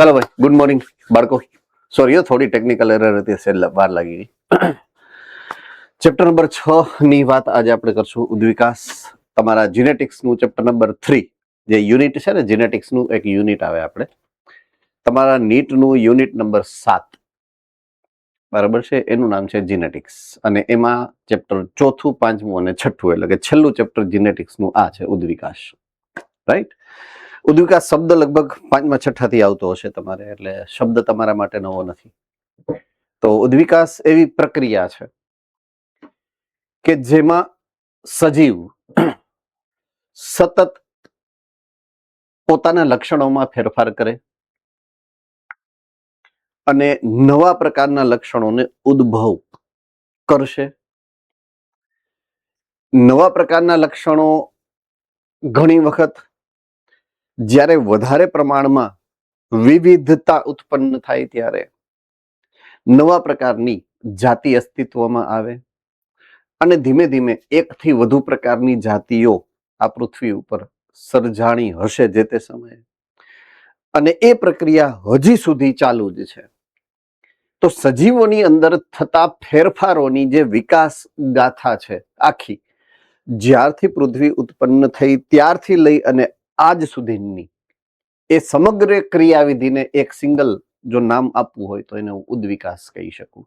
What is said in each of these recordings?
ચાલો ભાઈ, good morning બાળકો. સોરી, થોડી ટેકનિકલ એરર હતી, એટલે વાર લાગી ગઈ. ચેપ્ટર નંબર 6 ની વાત આજે આપણે કરશું. ઉદ્વિકાસ તમારા જીનેટિક્સ નું ચેપ્ટર નંબર 3 જે યુનિટ છે ને, જીનેટિક્સ નું એક યુનિટ આવે આપણે તમારા નીટ નું યુનિટ નંબર 7, બરાબર છે, એનું નામ છે જીનેટિક્સ. અને એમાં ચેપ્ટર 4, 5 અને 6 એટલે કે છેલ્લું ચેપ્ટર જીનેટિક્સ નું આ છે ઉદ્વિકાસ. રાઈટ. ઉદ્વિકાસ શબ્દ લગભગ 5મા 6 થી આવતો હશે તમારે, એટલે શબ્દ તમારા માટે નવો નથી. તો ઉદ્વિકાસ એવી પ્રક્રિયા છે કે જેમાં સજીવ સતત પોતાના લક્ષણોમાં ફેરફાર કરે અને નવા પ્રકારના લક્ષણોને ઉદ્ભવ કરશે. નવા પ્રકારના લક્ષણો ઘણી વખત જ્યારે વધારે પ્રમાણમાં વિવિધતા ઉત્પન્ન થાય ત્યારે નવા પ્રકારની જાતિ અસ્તિત્વમાં આવે અને ધીમે ધીમે એકથી વધુ પ્રકારની જાતિઓ આ પૃથ્વી ઉપર સર્જાણી હશે જે તે સમયે, અને એ પ્રક્રિયા હજી સુધી ચાલુ જ છે. તો સજીવોની અંદર થતા ફેરફારોની જે વિકાસ ગાથા છે આખી, જ્યારથી પૃથ્વી ઉત્પન્ન થઈ ત્યારથી લઈ અને આજ સુધીની એ સમગ્ર ક્રિયાવિધિને એક સિંગલ જો નામ આપવું હોય તો એને હું ઉદ્વિકાસ કહી શકું.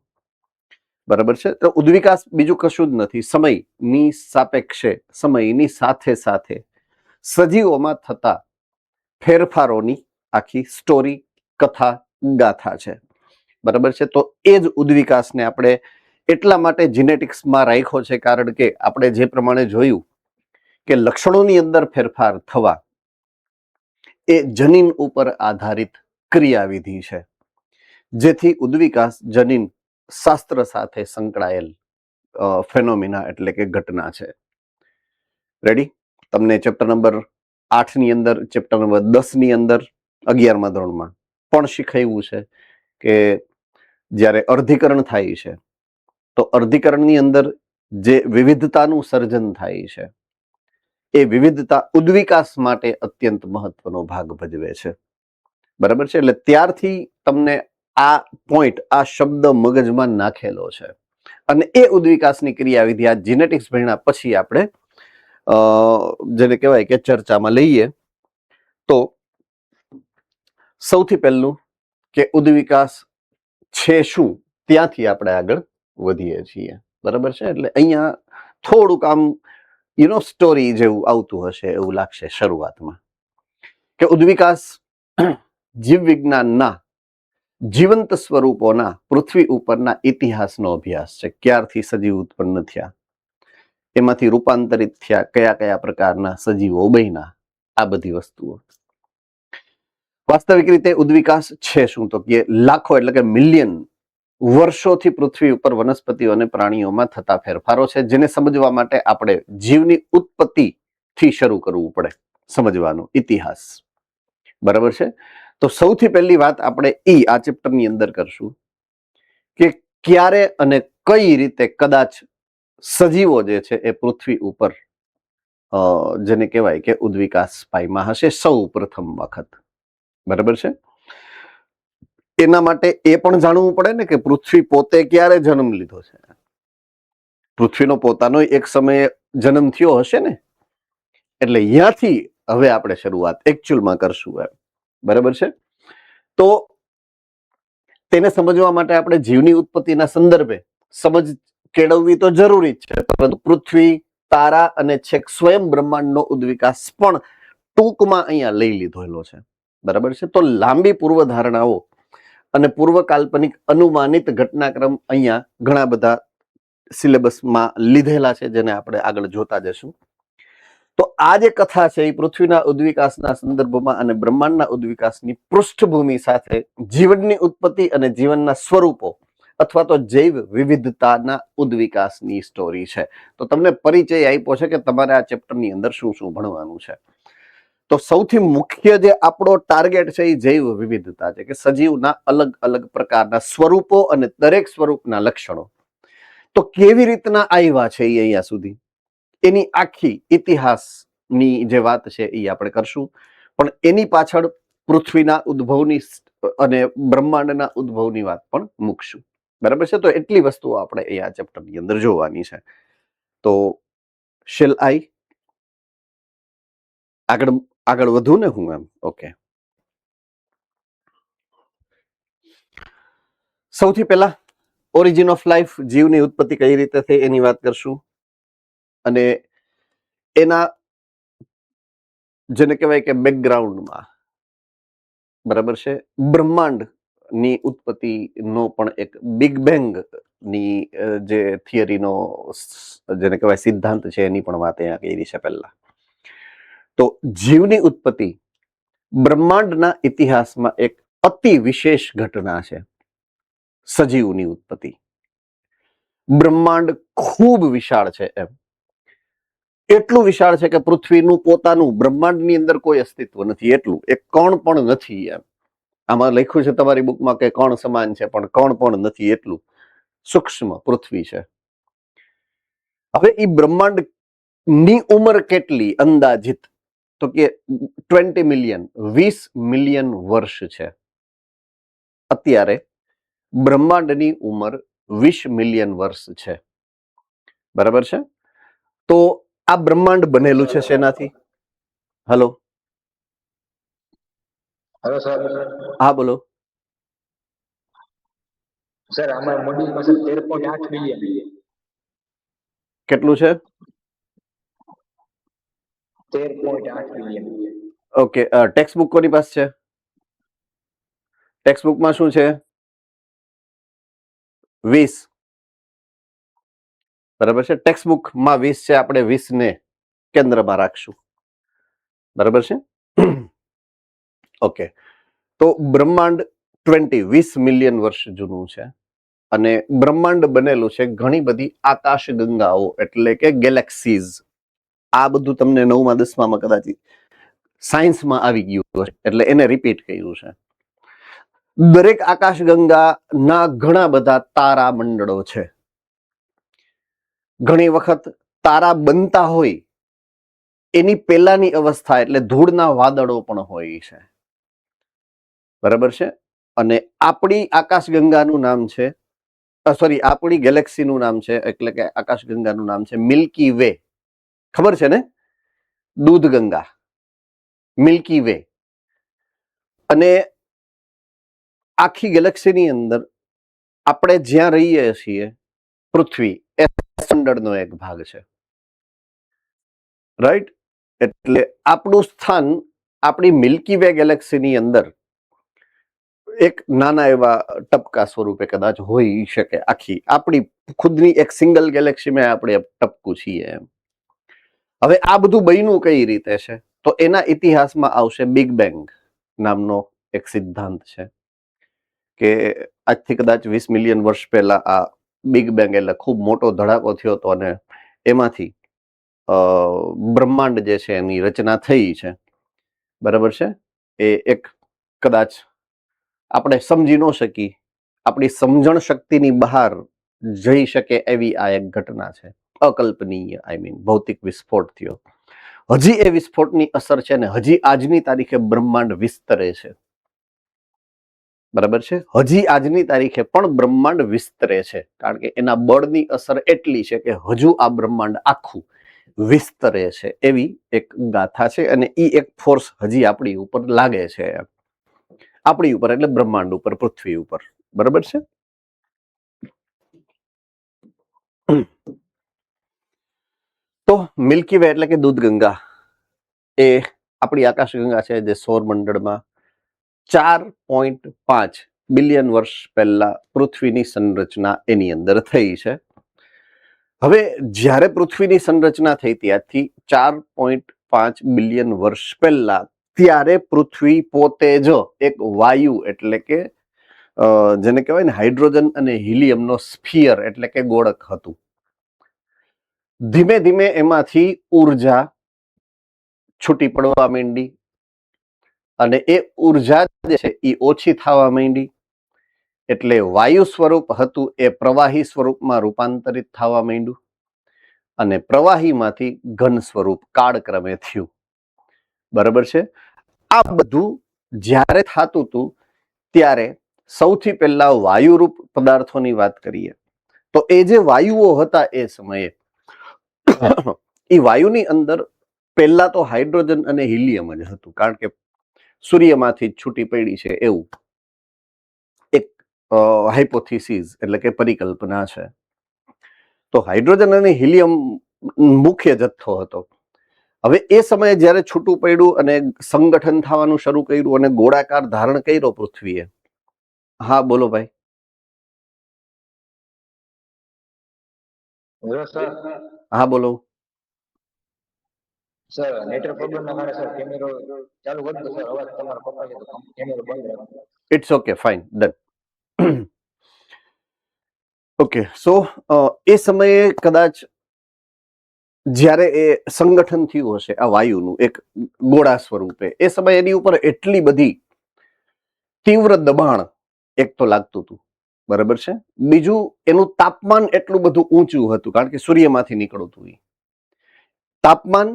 બરાબર છે. તો ઉદ્વિકાસ બીજું કશું જ નથી, સમયની સાપેક્ષે, સમયની સાથે સાથે સજીવોમાં થતા ફેરફારોની આખી સ્ટોરી, કથા, ગાથા છે. બરાબર છે. તો એ જ ઉદ્વિકાસને આપણે એટલા માટે જીનેટિક્સમાં રાખ્યો છે કારણ કે આપણે જે પ્રમાણે જોયું કે લક્ષણોની અંદર ફેરફાર થવા એ જનીન ઉપર આધારિત ક્રિયાવિધિ છે, જેથી ઉદ્વિકાસ જનીન શાસ્ત્ર સાથે સંકળાયેલ ફેનોમિના એટલે કે ઘટના છે. રેડી. તમને ચેપ્ટર નંબર 8 ની અંદર, ચેપ્ટર નંબર 10 ની અંદર, 11મા ધોરણમાં પણ શીખાયું છે કે જ્યારે અર્ધીકરણ થાય છે તો અર્ધીકરણની અંદર જે વિવિધતાનું સર્જન થાય છે એ વિવિધતા ઉદ્વિકાસ માટે અત્યંત મહત્વનો ભાગ ભજવે છે. બરાબર છે. એટલે ત્યારથી તમને આ પોઈન્ટ, આ શબ્દ મગજમાં નાખેલો છે અને એ ઉદ્વિકાસની ક્રિયાવિધિ આ જીનેટિક્સ ભણ્યા પછી આપણે જેને કહેવાય કે ચર્ચામાં લઈએ. તો સૌથી પહેલું કે ઉદ્વિકાસ છે શું, ત્યાંથી આપણે આગળ વધીએ છીએ. બરાબર છે. એટલે અહીંયા થોડુંક આમ સ્ટોરી જેવું આવતું હશે એવું લાગશે શરૂઆતમાં, કે ઉદ્વિકાસ જીવ વિજ્ઞાનના જીવંત સ્વરૂપોના પૃથ્વી ઉપરના ઇતિહાસનો અભ્યાસ છે. ક્યારથી સજીવ ઉત્પન્ન થયા, એમાંથી રૂપાંતરિત થયા, કયા કયા પ્રકારના સજીવો બન્યા, આ બધી વસ્તુઓ. વાસ્તવિક રીતે ઉદ્વિકાસ છે શું, તો કે લાખો એટલે કે મિલિયન વર્ષોથી પૃથ્વી ઉપર વનસ્પતિઓ અને પ્રાણીઓમાં થતા ફેરફારો છે, જેને સમજવા માટે આપણે જીવની ઉત્પત્તિથી શરૂ કરવું પડે સમજવાનો ઇતિહાસ. બરાબર છે. તો સૌથી પહેલી વાત આપણે આ ચેપ્ટરની અંદર કરશું કે ક્યારે અને કઈ રીતે કદાચ સજીવો જે છે એ પૃથ્વી ઉપર જેને કહેવાય કે ઉદ્વિકાસ પામ્યા હશે સૌ પ્રથમ વખત. બરાબર છે. એના માટે એ પણ જાણવું પડે ને કે પૃથ્વી પોતે ક્યારે જન્મ લીધો છે. પૃથ્વીનો પોતાનો એક સમયે જન્મ થયો હશે ને, એટલે અહીંયાથી હવે આપણે શરૂઆત એકચ્યુઅલમાં કરશું એમ. બરાબર છે. તો તેને સમજવા માટે આપણે જીવની ઉત્પત્તિના સંદર્ભે સમજ કેળવવી તો જરૂરી જ છે, પરંતુ પૃથ્વી, તારા અને છેક સ્વયં બ્રહ્માંડનો ઉદ્વિકાસ પણ ટૂંકમાં અહીંયા લઈ લીધેલો છે. બરાબર છે. તો લાંબી પૂર્વ ધારણાઓ અને પૂર્વ કાલ્પનિક અનુમાનિત ઘટનાક્રમ અહીંયા ઘણા બધા સિલેબસમાં લીધેલા છે, જેને આપણે આગળ જોતા જશું. તો આ જે કથા છે એ પૃથ્વીના ઉદ્વિકાસના સંદર્ભમાં અને બ્રહ્માંડના ઉદ્વિકાસની પૃષ્ઠભૂમિ સાથે જીવનની ઉત્પત્તિ અને જીવનના સ્વરૂપો અથવા તો જૈવ વિવિધતાના ઉદ્વિકાસની સ્ટોરી છે. તો તમને પરિચય આપ્યો છે કે તમારે આ ચેપ્ટરની અંદર શું શું ભણવાનું છે. તો સૌથી મુખ્ય જે આપણો ટાર્ગેટ છે એ જૈવ વિવિધતા છે, કે સજીવના અલગ અલગ પ્રકારના સ્વરૂપો અને દરેક સ્વરૂપના લક્ષણો તો કેવી રીતના આવ્યા છે એ અહીંયા સુધી, એની આખી ઇતિહાસની જે વાત છે એ આપણે કરશું. પણ એની પાછળ પૃથ્વીના ઉદ્ભવની અને બ્રહ્માંડના ઉદ્ભવની વાત પણ મૂકશું. બરાબર છે? તો એટલી વસ્તુઓ આપણે અહીંયા ચેપ્ટરની અંદર જોવાની છે. તો શેલ આઈ આગળ વધુ ને હું એમ? ઓકે. સૌથી પહેલા ઓરિજિન ઓફ લાઈફ, જીવની ઉત્પત્તિ કઈ રીતે થઈ એની વાત કરશું. અને એના જેને કહેવાય કે બેકગ્રાઉન્ડમાં, બરાબર છે, બ્રહ્માંડની ઉત્પત્તિનો પણ એક બિગ બેંગ ની જે થિયરીનો જેને કહેવાય સિદ્ધાંત છે એની પણ વાત અહીંયા કરી છે પહેલા. તો જીવની ઉત્પત્તિ બ્રહ્માંડના ઇતિહાસમાં એક અતિ વિશેષ ઘટના છે. સજીવની ઉત્પત્તિ. બ્રહ્માંડ ખૂબ વિશાળ છે. એમ એટલું વિશાળ છે કે પૃથ્વીનું પોતાનું બ્રહ્માંડની અંદર કોઈ અસ્તિત્વ નથી, એટલું એક કણ પણ નથી. એમ આમાં લખ્યું છે તમારી બુકમાં કે કણ સમાન છે, પણ કણ પણ નથી, એટલું સૂક્ષ્મ પૃથ્વી છે. હવે એ બ્રહ્માંડ ની ઉંમર કેટલી અંદાજિત? તો કે 20 મિલિયન, 20 મિલિયન વર્ષ છે. અત્યારે બ્રહ્માંડની ઉંમર 20 મિલિયન વર્ષ છે. બરાબર છે? તો આ બ્રહ્માંડ બનેલું છે શેનાથી? Hello hello sir. હા બોલો સર. અમારા મોડ્યુલમાં સર 13.8 મિલિયન. કેટલું છે? 13.8 મિલિયન. ઓકે. ટેક્સ્ટ બુક કોની પાસે છે? ટેક્સ્ટ બુકમાં શું છે? 20. બરાબર છે. ટેક્સ્ટ બુકમાં 20 છે, આપણે 20 ને કેન્દ્રમાં રાખશું. બરાબર છે? ઓકે. તો બ્રહ્માંડ 20 મિલિયન વર્ષ જૂનું છે અને બ્રહ્માંડ બનેલું છે ઘણી બધી આકાશ ગંગાઓ એટલે કે ગેલેક્સીઝ. આ બધું તમને 9મા 10મામાં કદાચ સાયન્સમાં આવી ગયું હશે, એટલે એને રિપીટ કર્યું છે. દરેક આકાશ ગંગાના ઘણા બધા તારા મંડળો છે. ઘણી વખત તારા બનતા હોય એની પહેલાની અવસ્થા એટલે ધૂળના વાદળો પણ હોય છે. બરાબર છે? અને આપણી આકાશગંગાનું નામ છે, આપણી ગેલેક્સીનું નામ છે, એટલે કે આકાશગંગાનું નામ છે મિલ્કી વે. ખબર છે ને? દૂધ ગંગા, મિલ્કી વે. અને આખી ગેલેક્સીની અંદર આપણે જ્યાં રહીએ છીએ પૃથ્વી એ મંડળનો એક ભાગ છે. રાઈટ? એટલે આપણું સ્થાન આપણી મિલ્કી વે ગેલેક્સીની અંદર એક નાના એવા ટપકા સ્વરૂપે કદાચ હોઈ શકે. આખી આપણી ખુદની એક સિંગલ ગેલેક્સીમાં આપણે ટપકું છીએ. એમ હવે આ બધું બન્યું કઈ રીતે છે? તો એના ઇતિહાસમાં આવશે બિગ બેંગ નામનો એક સિદ્ધાંત છે કે આજથી કદાચ 20 મિલિયન વર્ષ પહેલા આ બિગ બેંગ એટલે ખૂબ મોટો ધડાકો થયો હતો અને એમાંથી બ્રહ્માંડ જે છે એની રચના થઈ છે. બરાબર છે? એ એક કદાચ આપણે સમજી ન શકી, આપણી સમજણ શક્તિની બહાર જઈ શકે એવી આ એક ઘટના છે. અકલ્પનીય, ભૌતિક વિસ્ફોટ થયો. હજી એ વિસ્ફોટની અસર છે ને હજી આજની તારીખે બ્રહ્માંડ વિસ્તરે છે. બરાબર છે? હજી આજની તારીખે પણ બ્રહ્માંડ વિસ્તરે છે, કારણ કે એના બળની અસર એટલી છે કે હજુ આ બ્રહ્માંડ આખું વિસ્તરે છે એવી એક ગાથા છે. અને એ એક ફોર્સ હજી આપણી ઉપર લાગે છે. આપણી ઉપર એટલે બ્રહ્માંડ ઉપર, પૃથ્વી ઉપર. બરાબર છે? તો મિલ્કી વે એટલે કે દૂધ ગંગા એ આપણી આકાશગંગા છે જે સૌરમંડળમાં 4.5 બિલિયન વર્ષ પહેલા પૃથ્વીની સંરચના એની અંદર થઈ છે. હવે જ્યારે પૃથ્વીની સંરચના થઈ ત્યારથી 4.5 બિલિયન વર્ષ પહેલા ત્યારે પૃથ્વી પોતે જ એક વાયુ એટલે કે જેને કહેવાય ને હાઇડ્રોજન અને હિલિયમનો સ્ફિયર એટલે કે ગોળક હતું. ધીમે ધીમે એમાંથી ઉર્જા છૂટી પડવા માંડી અને એ ઉર્જા જે છે એ ઓછી થવા માંડી, એટલે વાયુ સ્વરૂપ હતું એ પ્રવાહી સ્વરૂપમાં રૂપાંતરિત થવા માંડ્યું અને પ્રવાહીમાંથી ઘન સ્વરૂપ કાળક્રમે થયું. બરાબર છે? આ બધું જ્યારે થતું હતું ત્યારે સૌથી પહેલા વાયુરૂપ પદાર્થોની વાત કરીએ તો એ જે વાયુઓ હતા એ સમયે એ વાયુની અંદર પહેલા તો હાઇડ્રોજન અને હિલિયમ જ હતું, કારણ કે સૂર્યમાંથી જ છૂટી પડી છે એવું એક હાઇપોથિસિસ એટલે કે પરિકલ્પના છે. તો હાઇડ્રોજન અને હિલિયમ મુખ્ય જથ્થો હતો. હવે એ સમયે જ્યારે છૂટું પડ્યું અને સંગઠન થવાનું શરૂ કર્યું અને ગોળાકાર ધારણ કર્યો પૃથ્વીએ. હા બોલો ભાઈ. Hello sir. હા બોલો. સર નેટવર્ક પ્રોબ્લેમ ના કારણે સર કેમેરો ચાલુ કરતો સર, અવાજ તમારો કપાય તો કેમેરો બંધ રાખો. It's okay, fine, done. Okay, so એ સમયે કદાચ જ્યારે એ સંગઠન થયું હશે આ વાયુનું એક ગોળા સ્વરૂપે, એ સમયે એની ઉપર એટલી બધી તીવ્ર દબાણ એક તો લાગતું હતું, બરાબર છે. બીજું એનું તાપમાન એટલું બધું ઊંચું હતું, કારણ કે સૂર્યમાંથી નીકળતું એ તાપમાન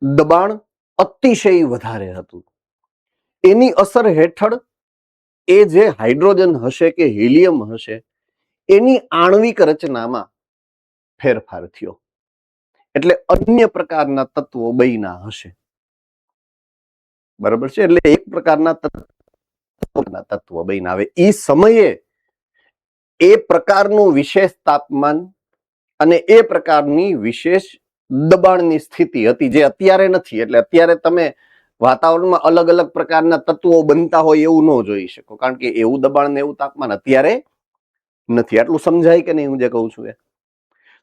દબાણ અતિશય વધારે હતું. એની અસર હેઠળ એ જે હાઇડ્રોજન હશે કે હિલિયમ હશે એની આણ્વિક રચનામાં ફેરફાર થયો, એટલે અન્ય પ્રકારના તત્વો બન્યા હશે, બરાબર છે. એટલે એક પ્રકારના તત્વો બન્યા. આવે એ સમયે એ પ્રકારનું વિશેષ તાપમાન અને એ પ્રકારની વિશેષ દબાણની સ્થિતિ હતી જે અત્યારે નથી. એટલે અત્યારે તમે વાતાવરણમાં અલગ અલગ પ્રકારના તત્વો બનતા હોય એવું ન જોઈ શકો, કારણ કે એવું દબાણ ને એવું તાપમાન અત્યારે નથી. આટલું સમજાય કે નહીં હું જે કહું છું એ?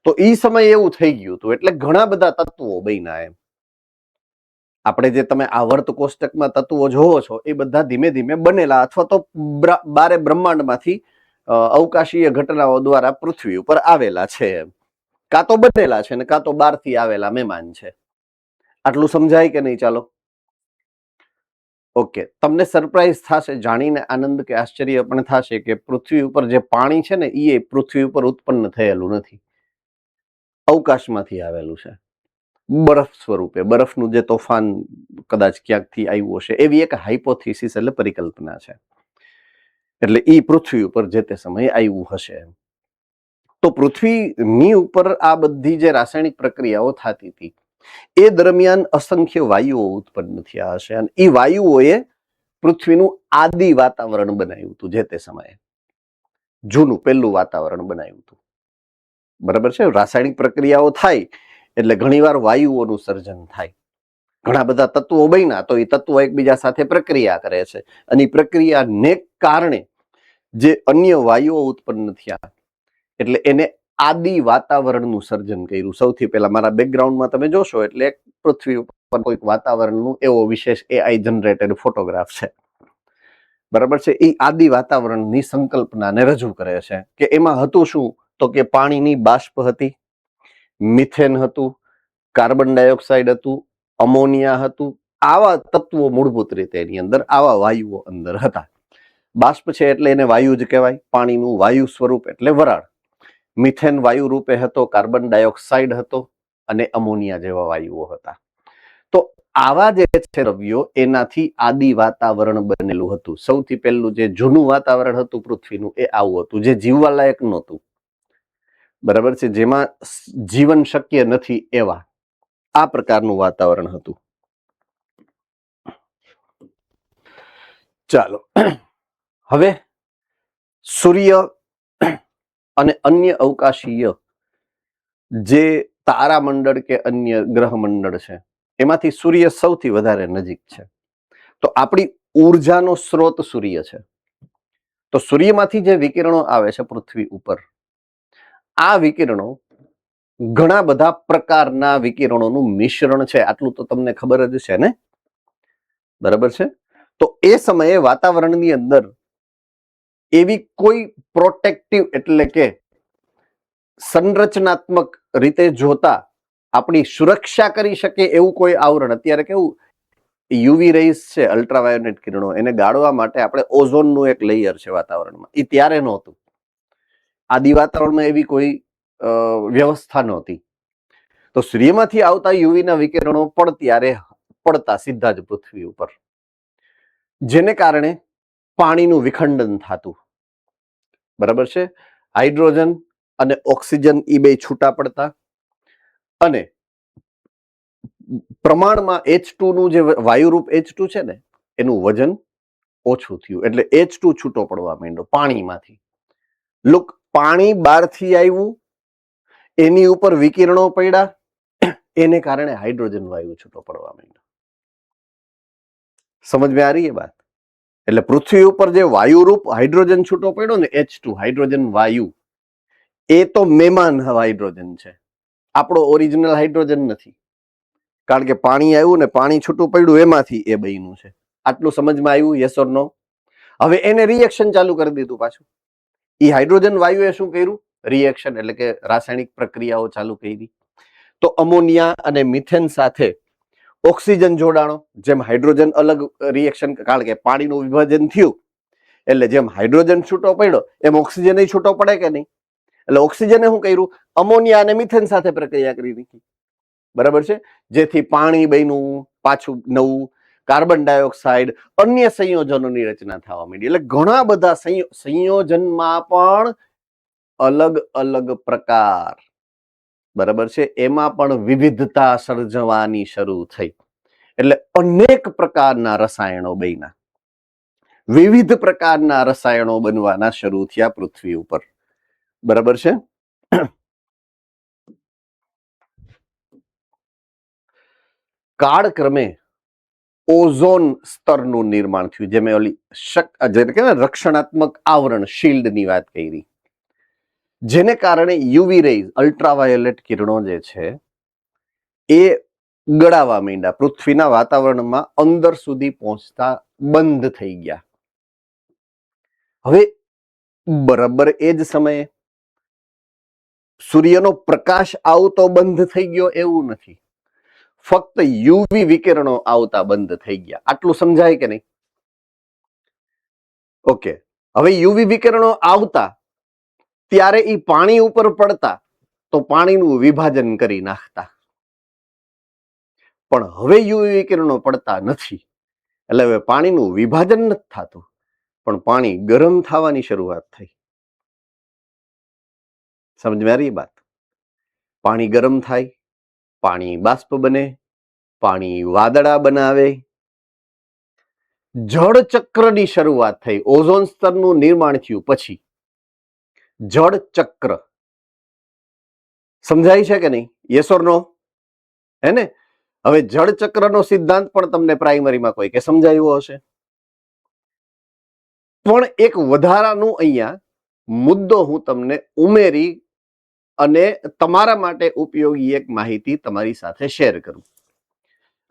તો એ સમયે એવું થઈ ગયું હતું, એટલે ઘણા બધા તત્વો બન્યા. એમ આપણે જે તમે આવર્ત કોષ્ટકમાં તત્વો જોવો છો એ બધા ધીમે ધીમે બનેલા અથવા તો બારે બ્રહ્માંડમાંથી અવકાશીય ઘટનાઓ દ્વારા પૃથ્વી ઉપર આવેલા છે, કાં તો બનેલા છે ને કાં તો બહારથી આવેલા મહેમાન છે. આટલું સમજાય કે નહીં? ચાલો, ઓકે. તમને સરપ્રાઈઝ થશે, જાણીને આનંદ કે આશ્ચર્ય પણ થશે કે પૃથ્વી ઉપર જે પાણી છે ને એ પૃથ્વી ઉપર ઉત્પન્ન થયેલું નથી, અવકાશમાંથી આવેલું છે, બરફ સ્વરૂપે. બરફનું જે તોફાન કદાચ ક્યાંકથી આવ્યું હશે એવી એક હાઇપોથિસિસ એટલે પરિકલ્પના છે. એટલે એ પૃથ્વી ઉપર જે તે સમયે આવ્યું હશે. તો પૃથ્વીની ઉપર આ બધી જે રાસાયણિક પ્રક્રિયાઓ થતી હતી એ દરમિયાન અસંખ્ય વાયુઓ ઉત્પન્ન થયા હશે, અને એ વાયુઓએ પૃથ્વીનું આદિ વાતાવરણ બનાવ્યું હતું. જે તે સમયે જૂનું પહેલું વાતાવરણ બનાવ્યું હતું, બરાબર છે. રાસાયણિક પ્રક્રિયાઓ થાય એટલે ઘણીવાર વાયુઓનું સર્જન થાય. ઘણા બધા તત્વો બન્યા તો એ તત્વો એકબીજા સાથે પ્રક્રિયા કરે છે, અને એ પ્રક્રિયાને કારણે જે અન્ય વાયુઓ ઉત્પન્ન થયા એટલે એને આદિ વાતાવરણનું સર્જન કર્યું. સૌથી પહેલા મારા બેકગ્રાઉન્ડમાં તમે જોશો એટલે પૃથ્વી ઉપર કોઈક વાતાવરણનું એવો વિશેષ AI જનરેટેડ ફોટોગ્રાફ છે, બરાબર છે. એ આદિ વાતાવરણની સંકલ્પનાને રજૂ કરે છે કે એમાં હતું શું? તો કે પાણીની બાષ્પ હતી, મિથેન હતું, કાર્બન ડાયોક્સાઇડ હતું, અમોનિયા હતું. આવા તત્વો મૂળભૂત રીતે એની અંદર આવા વાયુઓ અંદર હતા. બાષ્પ છે એટલે એને વાયુ જ કહેવાય. પાણીનું વાયુ સ્વરૂપ એટલે વરાળ. મિથેન વાયુ રૂપે હતો, કાર્બન ડાયોક્સાઇડ હતો અને અમોનિયા જેવા વાયુઓ હતા. તો આવા જે છે દ્રવ્યો એનાથી આદિ વાતાવરણ બનેલું હતું. સૌથી પહેલું જે જૂનું વાતાવરણ હતું પૃથ્વીનું એ આવું હતું, જે જીવવા લાયક નહોતું, બરાબર છે, જેમાં જીવન શક્ય નથી એવા આ પ્રકારનું વાતાવરણ હતું. ચાલો, હવે સૂર્ય અને અન્ય અવકાશીય જે તારામંડળ કે અન્ય ગ્રહ મંડળ છે એમાંથી સૂર્ય સૌથી વધારે નજીક છે. તો આપણી ઉર્જાનો સ્ત્રોત સૂર્ય છે. તો સૂર્યમાંથી જે વિકિરણો આવે છે પૃથ્વી ઉપર, આ વિકિરણો ઘણા બધા પ્રકારના વિકિરણોનું મિશ્રણ છે. આટલું તો તમને ખબર જ છે ને, બરાબર છે. તો એ સમયે વાતાવરણની અંદર એવી કોઈ પ્રોટેક્ટિવ એટલે કે સંરચનાત્મક રીતે જોતા આપણી સુરક્ષા કરી શકે એવું કોઈ આવરણ, અત્યારે કેવું યુવી રેઝ છે, અલ્ટ્રાવાયોલેટ કિરણો, એને ગાળવા માટે આપણે ઓઝોનનું એક લેયર છે વાતાવરણમાં, એ ત્યારે નહોતું. આદિ વાતાવરણમાં એવી કોઈ વ્યવસ્થા નહોતી. તો સૂર્યમાંથી આવતા યુવીના વિકિરણો પણ ત્યારે પડતા સીધા જ પૃથ્વી ઉપર. જેને કારણે પાણીનું વિખંડન થતું. બરાબર છે. હાઇડ્રોજન અને ઓક્સિજન એ બે છૂટા પડતા અને પ્રમાણમાં H2 નું જે વાયુરૂપ H2 છે ને એનું વજન ઓછું થયું એટલે H2 છૂટો પડવા માંડ્યો પાણીમાંથી. લુક, પાણી બહારથી આવ્યું, એની ઉપર વિકિરણો પડ્યા, એને કારણે હાઇડ્રોજન વાયુ છૂટો પડવા માંડ્યો. સમજ में आ रही है बात? એટલે પૃથ્વી ઉપર જે વાયુરૂપ હાઇડ્રોજન છૂટો પડ્યો ને H2 હાઇડ્રોજન વાયુ, એ તો મહેમાન હાઇડ્રોજન છે, આપણો ઓરિજિનલ હાઇડ્રોજન નથી. કારણ કે પાણી આવ્યું ને પાણી છૂટું પડ્યું એમાંથી એ બન્યું છે. આટલું સમજમાં આવ્યું? યસ ઓર નો? હવે એને રિએક્શન ચાલુ કરી દીધું પાછું. એ હાઇડ્રોજન વાયુએ શું કર્યું? રિએક્શન એટલે કે રાસાયણિક પ્રક્રિયાઓ ચાલુ કરી. તો અમોનિયા અને મિથેન સાથે ઓક્સિજન જોડાણો. જેમ હાઇડ્રોજન અલગ રિએક્શન, કારણ કે પાણીનું વિભાજન થયું એટલે જેમ હાઇડ્રોજન છૂટો પડ્યો એમ ઓક્સિજન છૂટો પડે કે નહીં? એટલે ઓક્સિજને શું કર્યું? અમોનિયા અને મિથેન સાથે પ્રક્રિયા કરી દીધી. બરાબર છે. જેથી પાણી બન્યું, પાછું નવું કાર્બન ડાયોક્સાઇડ, અન્ય સંયોજનોની રચના થવા માંડી. એટલે ઘણા બધા સંયોજનમાં પણ અલગ અલગ પ્રકાર, બરાબર છે, એમાં પણ વિવિધતા સર્જવાની શરૂ થઈ. એટલે અનેક પ્રકારના રસાયણો બન્યા, વિવિધ પ્રકારના રસાયણો બનવાના શરૂ થયા પૃથ્વી ઉપર. બરાબર છે. કાળક્રમે ઓઝોન સ્તરનું નિર્માણ થયું. જે મેં ઓલી રક્ષણાત્મક આવરણ, શિલ્ડની વાત કરી, જેને કારણે યુવી રેઝ, અલ્ટ્રાવાયોલેટ કિરણો જે છે એ ગળાવા માંડ્યા, પૃથ્વીના વાતાવરણમાં અંદર સુધી પહોંચતા બંધ થઈ ગયા. હવે બરાબર એ જ સમયે સૂર્યનો પ્રકાશ આવતો બંધ થઈ ગયો એવું નથી, ફક્ત યુવી વિકિરણો આવતા બંધ થઈ ગયા. આટલું સમજાય કે નહીં? ઓકે. હવે યુવી વિકિરણો આવતા ત્યારે એ પાણી ઉપર પડતા તો પાણીનું વિભાજન કરી નાખતા. પણ હવે યુવી વિકિરણો પડતા નથી એટલે હવે પાણીનું વિભાજન નથી થતું, પણ પાણી ગરમ થવાની શરૂઆત થઈ. સમજ में आ रही बात? પાણી ગરમ થાય, પાણી બાષ્પ બને, પાણી વાદળા બનાવે, જળ ચક્રની શરૂઆત થઈ. ઓઝોન સ્તરનું નિર્માણ થયું પછી જળ ચક્ર. સમજાય છે કે નહીં? યસ ઓર નો? હે ને? હવે જળ ચક્રનો સિદ્ધાંત પણ તમને પ્રાઇમરીમાં કોઈ કે સમજાવ્યો હશે. પણ એક વધારાનું અહીંયા મુદ્દો હું તમને ઉમેરી અને તમારા માટે ઉપયોગી એક માહિતી તમારી સાથે શેર કરું.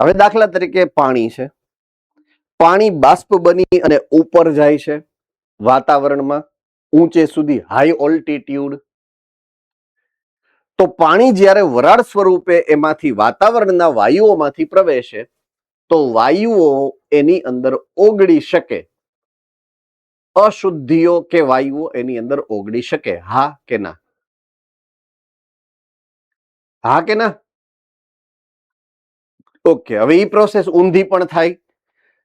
હવે દાખલા તરીકે પાણી છે, પાણી બાષ્પ બની અને ઉપર જાય છે વાતાવરણમાં, ઊંચે સુધી, હાઈ ઓલ્ટિટ્યુડ. તો પાણી જ્યારે વરાળ સ્વરૂપે એમાંથી વાતાવરણના વાયુઓમાંથી પ્રવેશે તો વાયુઓ એની અંદર ઓગળી શકે, અશુદ્ધિઓ કે વાયુઓ એની અંદર ઓગળી શકે. હા કે ના? હા કે ના? ઓકે. હવે એ પ્રોસેસ ઊંધી પણ થાય.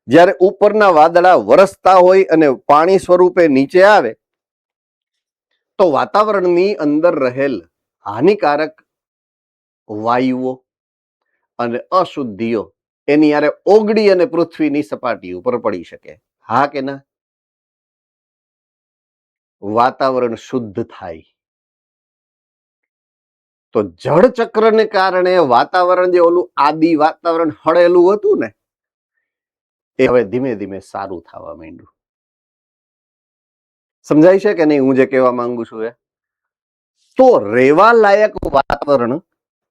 જ્યારે ઉપરના વાદળા વરસતા હોય અને પાણી સ્વરૂપે નીચે આવે તો વાતાવરણની અંદર રહેલ હાનિકારક વાયુઓ અને અશુદ્ધિઓ એની યારે ઓગળી અને પૃથ્વીની સપાટી ઉપર પડી શકે. હા કે ના? વાતાવરણ શુદ્ધ થાય. તો જળ ચક્રને કારણે વાતાવરણ જે ઓલું આદિ વાતાવરણ હળેલું હતું ને એ હવે ધીમે ધીમે સારું થવા માંડ્યું. સમજાય છે કે નહીં હું જે કહેવા માંગુ છું એ? તો રેવા લાયક વાતાવરણ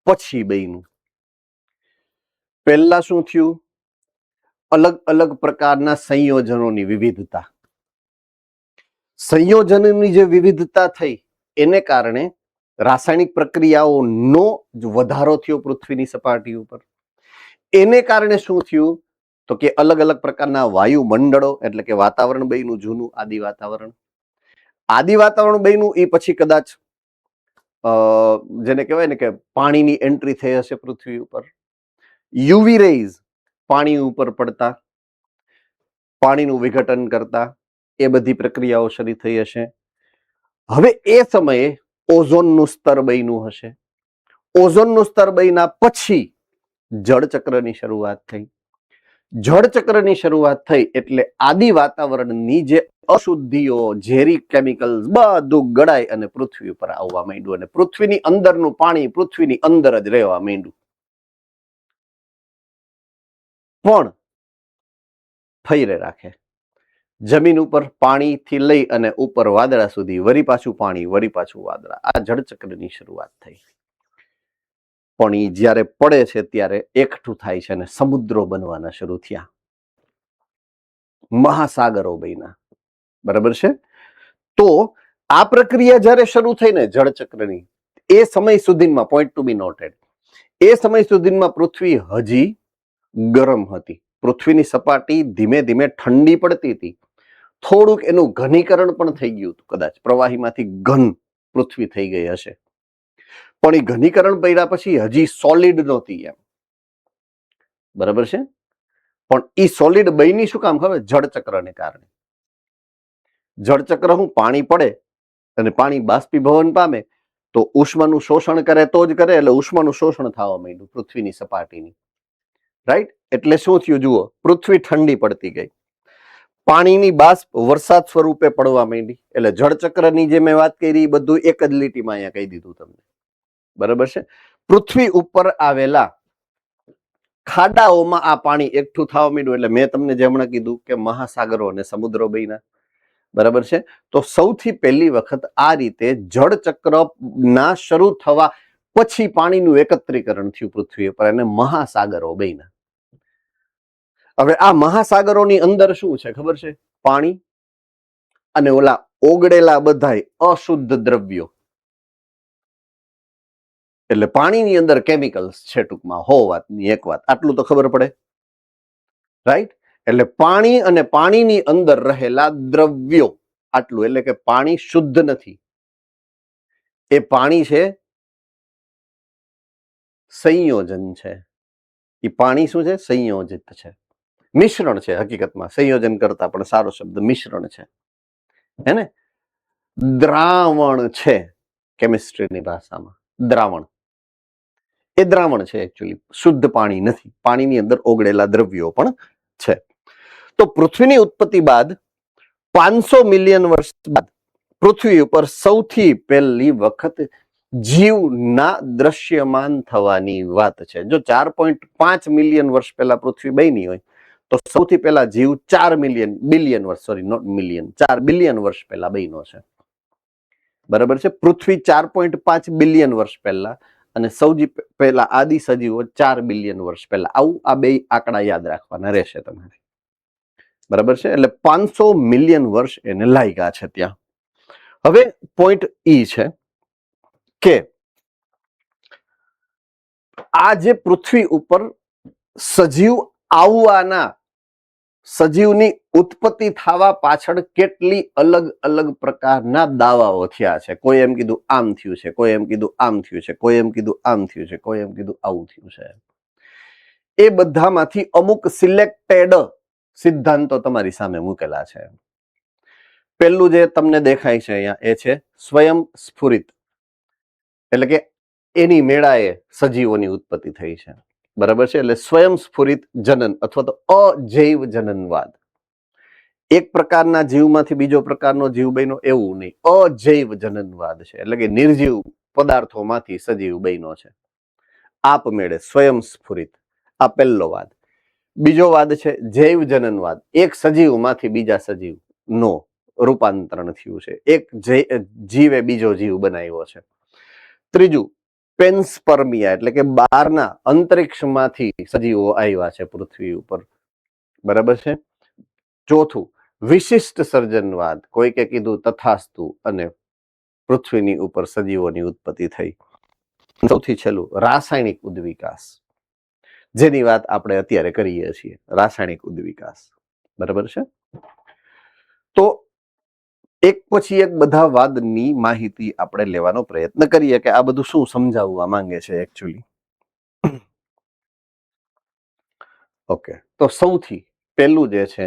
પછી બન્યું. પહેલા શું થયું? અલગ અલગ પ્રકારના સંયોજનોની વિવિધતા. સંયોજનની જે વિવિધતા થઈ એને કારણે રાસાયણિક પ્રક્રિયાઓનો વધારો થયો પૃથ્વીની સપાટી ઉપર. એને કારણે શું થયું? તો કે અલગ અલગ પ્રકારના વાયુમંડળો એટલે કે વાતાવરણ બન્યું જૂનું આદિ વાતાવરણ. આદિ વાતાવરણ બન્યું એ પછી કદાચ જેને કહેવાય ને કે પાણીની એન્ટ્રી થઈ હશે પૃથ્વી ઉપર. યુવી રેઝ પાણી ઉપર પડતા, પાણીનું વિઘટન કરતા એ બધી પ્રક્રિયાઓ શરૂ થઈ હશે. હવે એ સમયે ઓઝોનનું સ્તર બન્યું હશે. ઓઝોનનું સ્તર બન્યા પછી જળચક્રની શરૂઆત થઈ. જળચક્રની શરૂઆત થઈ એટલે આદિ વાતાવરણની જે અશુદ્ધિઓ, ઝેરી કેમિકલ્સ બધું ગળાય અને પૃથ્વી ઉપર આવવા માંડ્યું અને પૃથ્વીની અંદરનું પાણી પૃથ્વીની અંદર જ રહેવા માંડ્યું. પણ ફૈરે રાખે. જમીન ઉપર પાણીથી લઈ અને ઉપર વાદળા સુધી વળી પાછું પાણી, વળી પાછું વાદળા. આ જળચક્રની શરૂઆત થઈ. પણ એ જ્યારે પડે છે ત્યારે એકઠું થાય છે અને સમુદ્રો બનવાના શરૂ થયા, મહાસાગરો બન્યા. બરાબર છે. તો આ પ્રક્રિયા જ્યારે શરૂ થઈ ને જળચક્રની, એ સમય સુધીમાં, પોઈન્ટ ટુ બી નોટેડ, એ સમય સુધીમાં પૃથ્વી હજી ગરમ હતી. પૃથ્વીની સપાટી ધીમે ધીમે ઠંડી પડતી હતી. થોડુંક એનું ઘનીકરણ પણ થઈ ગયું હતું, કદાચ પ્રવાહીમાંથી ઘન પૃથ્વી થઈ ગઈ હશે. પણ એ ઘનીકરણ પડ્યા પછી હજી સોલિડ નહોતી એમ. બરાબર છે. પણ એ સોલિડ બની શું કામ ખબર? જળચક્રને કારણે. જળચક્ર હું પાણી પડે અને પાણી બાષ્પીભવન પામે તો ઉષ્માનું શોષણ કરે તો જ કરે, એટલે ઉષ્માનું શોષણ થવા માંડ્યું પૃથ્વીની સપાટીની. રાઈટ? એટલે શું થયું જુઓ, પૃથ્વી ઠંડી પડતી ગઈ, પાણીની બાષ્પ વરસાદ સ્વરૂપે પડવા માંડી. એટલે જળચક્રની જે મેં વાત કરી એ બધું એક જ લીટીમાં અહીંયા કહી દીધું તમને. બરાબર છે. પૃથ્વી ઉપર આવેલા ખાડાઓમાં આ પાણી એકઠું થવા માંડ્યું. એટલે મેં તમને જે હમણાં કીધું કે મહાસાગરો અને સમુદ્રો બન્યા. બરાબર છે. તો સૌથી પહેલી વખત આ રીતે જળચક્ર ના શરૂ થવા પછી પાણીનું એકત્રીકરણ થયું પૃથ્વી ઉપર અને મહાસાગરો બન્યા. હવે આ મહાસાગરોની અંદર શું છે ખબર છે? પાણી અને ઓલા ઓગળેલા બધાય અશુદ્ધ દ્રવ્યો. એટલે પાણીની અંદર કેમિકલ્સ છે ટૂંકમાં. હો વાતની એક વાત, આટલું તો ખબર પડે. રાઈટ? એટલે પાણી અને પાણીની અંદર રહેલા દ્રવ્યો, આટલું. એટલે કે પાણી શુદ્ધ નથી. એ પાણી છે સંયોજન છે. એ પાણી શું છે? સંયોજિત છે, મિશ્રણ છે. હકીકતમાં સંયોજન કરતા પણ સારો શબ્દ મિશ્રણ છે, હે ને? દ્રાવણ છે કેમિસ્ટ્રીની ભાષામાં. દ્રાવણ એ દ્રાવણ છે એકચ્યુઅલી, શુદ્ધ પાણી નથી. પાણીની અંદર ઓગળેલા દ્રવ્યો પણ છે. તો પૃથ્વીની ઉત્પત્તિ બાદ 500 મિલિયન વર્ષ બાદ પૃથ્વી ઉપર સૌથી પહેલી વખત જીવના દ્રશ્યમાન થવાની વાત છે. જો 4.5 મિલિયન વર્ષ પહેલા પૃથ્વી બની હોય તો સૌથી પહેલા જીવ 4 બિલિયન વર્ષ, સોરી નોટ મિલિયન, 4 બિલિયન વર્ષ પહેલા બન્યો છે. બરાબર છે. પૃથ્વી 4.5 બિલિયન વર્ષ પહેલા અને સૌથી પહેલા આદિ સજીવો 4 બિલિયન વર્ષ પહેલા. આવું આ બે આંકડા યાદ રાખવાના રહેશે તમારે. બરાબર છે. એટલે 500 મિલિયન વર્ષ એને લાગ્યા છે ત્યાં. હવે પોઈન્ટ ઈ છે કે આ જે પૃથ્વી ઉપર સજીવ આવવાના, સજીવની ઉત્પત્તિ થવા પાછળ કેટલી અલગ અલગ પ્રકારના દાવાઓ થયા છે. કોઈ એમ કીધું આમ થયું છે, કોઈ એમ કીધું આમ થયું છે, કોઈ એમ કીધું આમ થયું છે, કોઈ એમ કીધું આવું થયું છે. એ બધામાંથી અમુક સિલેક્ટેડ સિદ્ધાંતો તમારી સામે મૂકેલા છે. પહેલું જે તમને દેખાય છે અહીંયા એ છે સ્વયં સ્ફુરિત, એટલે કે એની મેળાએ સજીવોની ઉત્પત્તિ થઈ છે. બરાબર છે. એટલે સ્વયં સ્ફુરિત જનન અથવા તો અજૈવ જનનવાદ. એક પ્રકારના જીવમાંથી બીજો પ્રકારનો જીવ બન્યો એવું નહીં, અજૈવ જનનવાદ છે. એટલે કે નિર્જીવ પદાર્થોમાંથી સજીવ બન્યો છે આપમેળે, સ્વયં સ્ફુરિત. આ પહેલો વાદ. બીજો વાદ છે જૈવ જનનવાદ. એક સજીવમાંથી બીજા સજીવનો રૂપાંતરણ થયું છે, એક જીવે બીજો જીવ બનાવ્યો છે. ત્રીજું પેન્સપર્મિયા, એટલે કે બહારના અંતરિક્ષમાંથી સજીવો આવ્યા છે પૃથ્વી ઉપર. બરાબર છે. ચોથું વિશિષ્ટ સર્જનવાદ. કોઈકે કીધું તથાસ્તુ અને પૃથ્વીની ઉપર સજીવોની ઉત્પત્તિ થઈ. સૌથી છેલ્લું રાસાયણિક ઉદ્વિકાસ, જેની વાત આપણે અત્યારે કરીએ છીએ. રાસાયણિક ઉદ્વિકાસ. બરાબર છે. તો એક પછી એક બધા વાદની માહિતી આપણે લેવાનો પ્રયત્ન કરીએ કે આ બધું શું સમજાવવા માંગે છે એકચ્યુઅલી. ઓકે, તો સૌથી પહેલું જે છે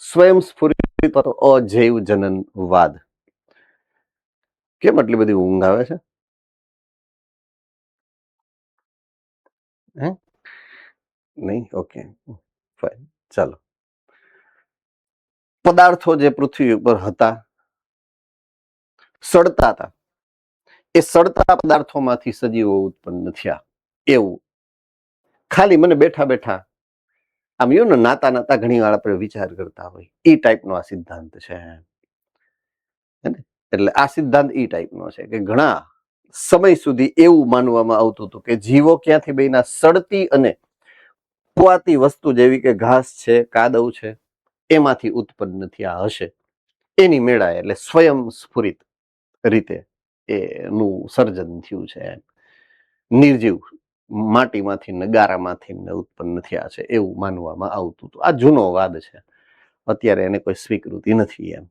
સ્વયં સ્ફુરિત અથવા અજૈવ જનનવાદ. કેમ આટલી બધી ઊંઘ આવે છે? હે? નહીં? ઓકે, ફાઇન, ચાલો. પદાર્થો જે પૃથ્વી ઉપર હતા, સડતા હતા, એ સડતા પદાર્થોમાંથી સજીવો ઉત્પન્ન થયા, એવું ખાલી મને બેઠા બેઠા આમ ને નાતા નાતા ઘણી વાર આપણે વિચાર કરતા હોય એ ટાઈપનો આ સિદ્ધાંત છે. એટલે આ સિદ્ધાંત એ ટાઈપનો છે કે ઘણા સમય સુધી એવું માનવામાં આવતું હતું કે જીવો ક્યાંથી બન્યા? સડતી અને પોવાતી વસ્તુ જેવી કે ઘાસ છે, કાદવ છે, એમાંથી ઉત્પન્ન થયા હશે. એની મેળાએ એટલે સ્વયં સ્ફુરિત રીતે એનું સર્જન થયું છે. નિર્જીવ માટીમાંથી ને ગારામાંથી ને ઉત્પન્ન થયા છે એવું માનવામાં આવતું હતું. આ જૂનો વાદ છે, અત્યારે એને કોઈ સ્વીકૃતિ નથી. એમ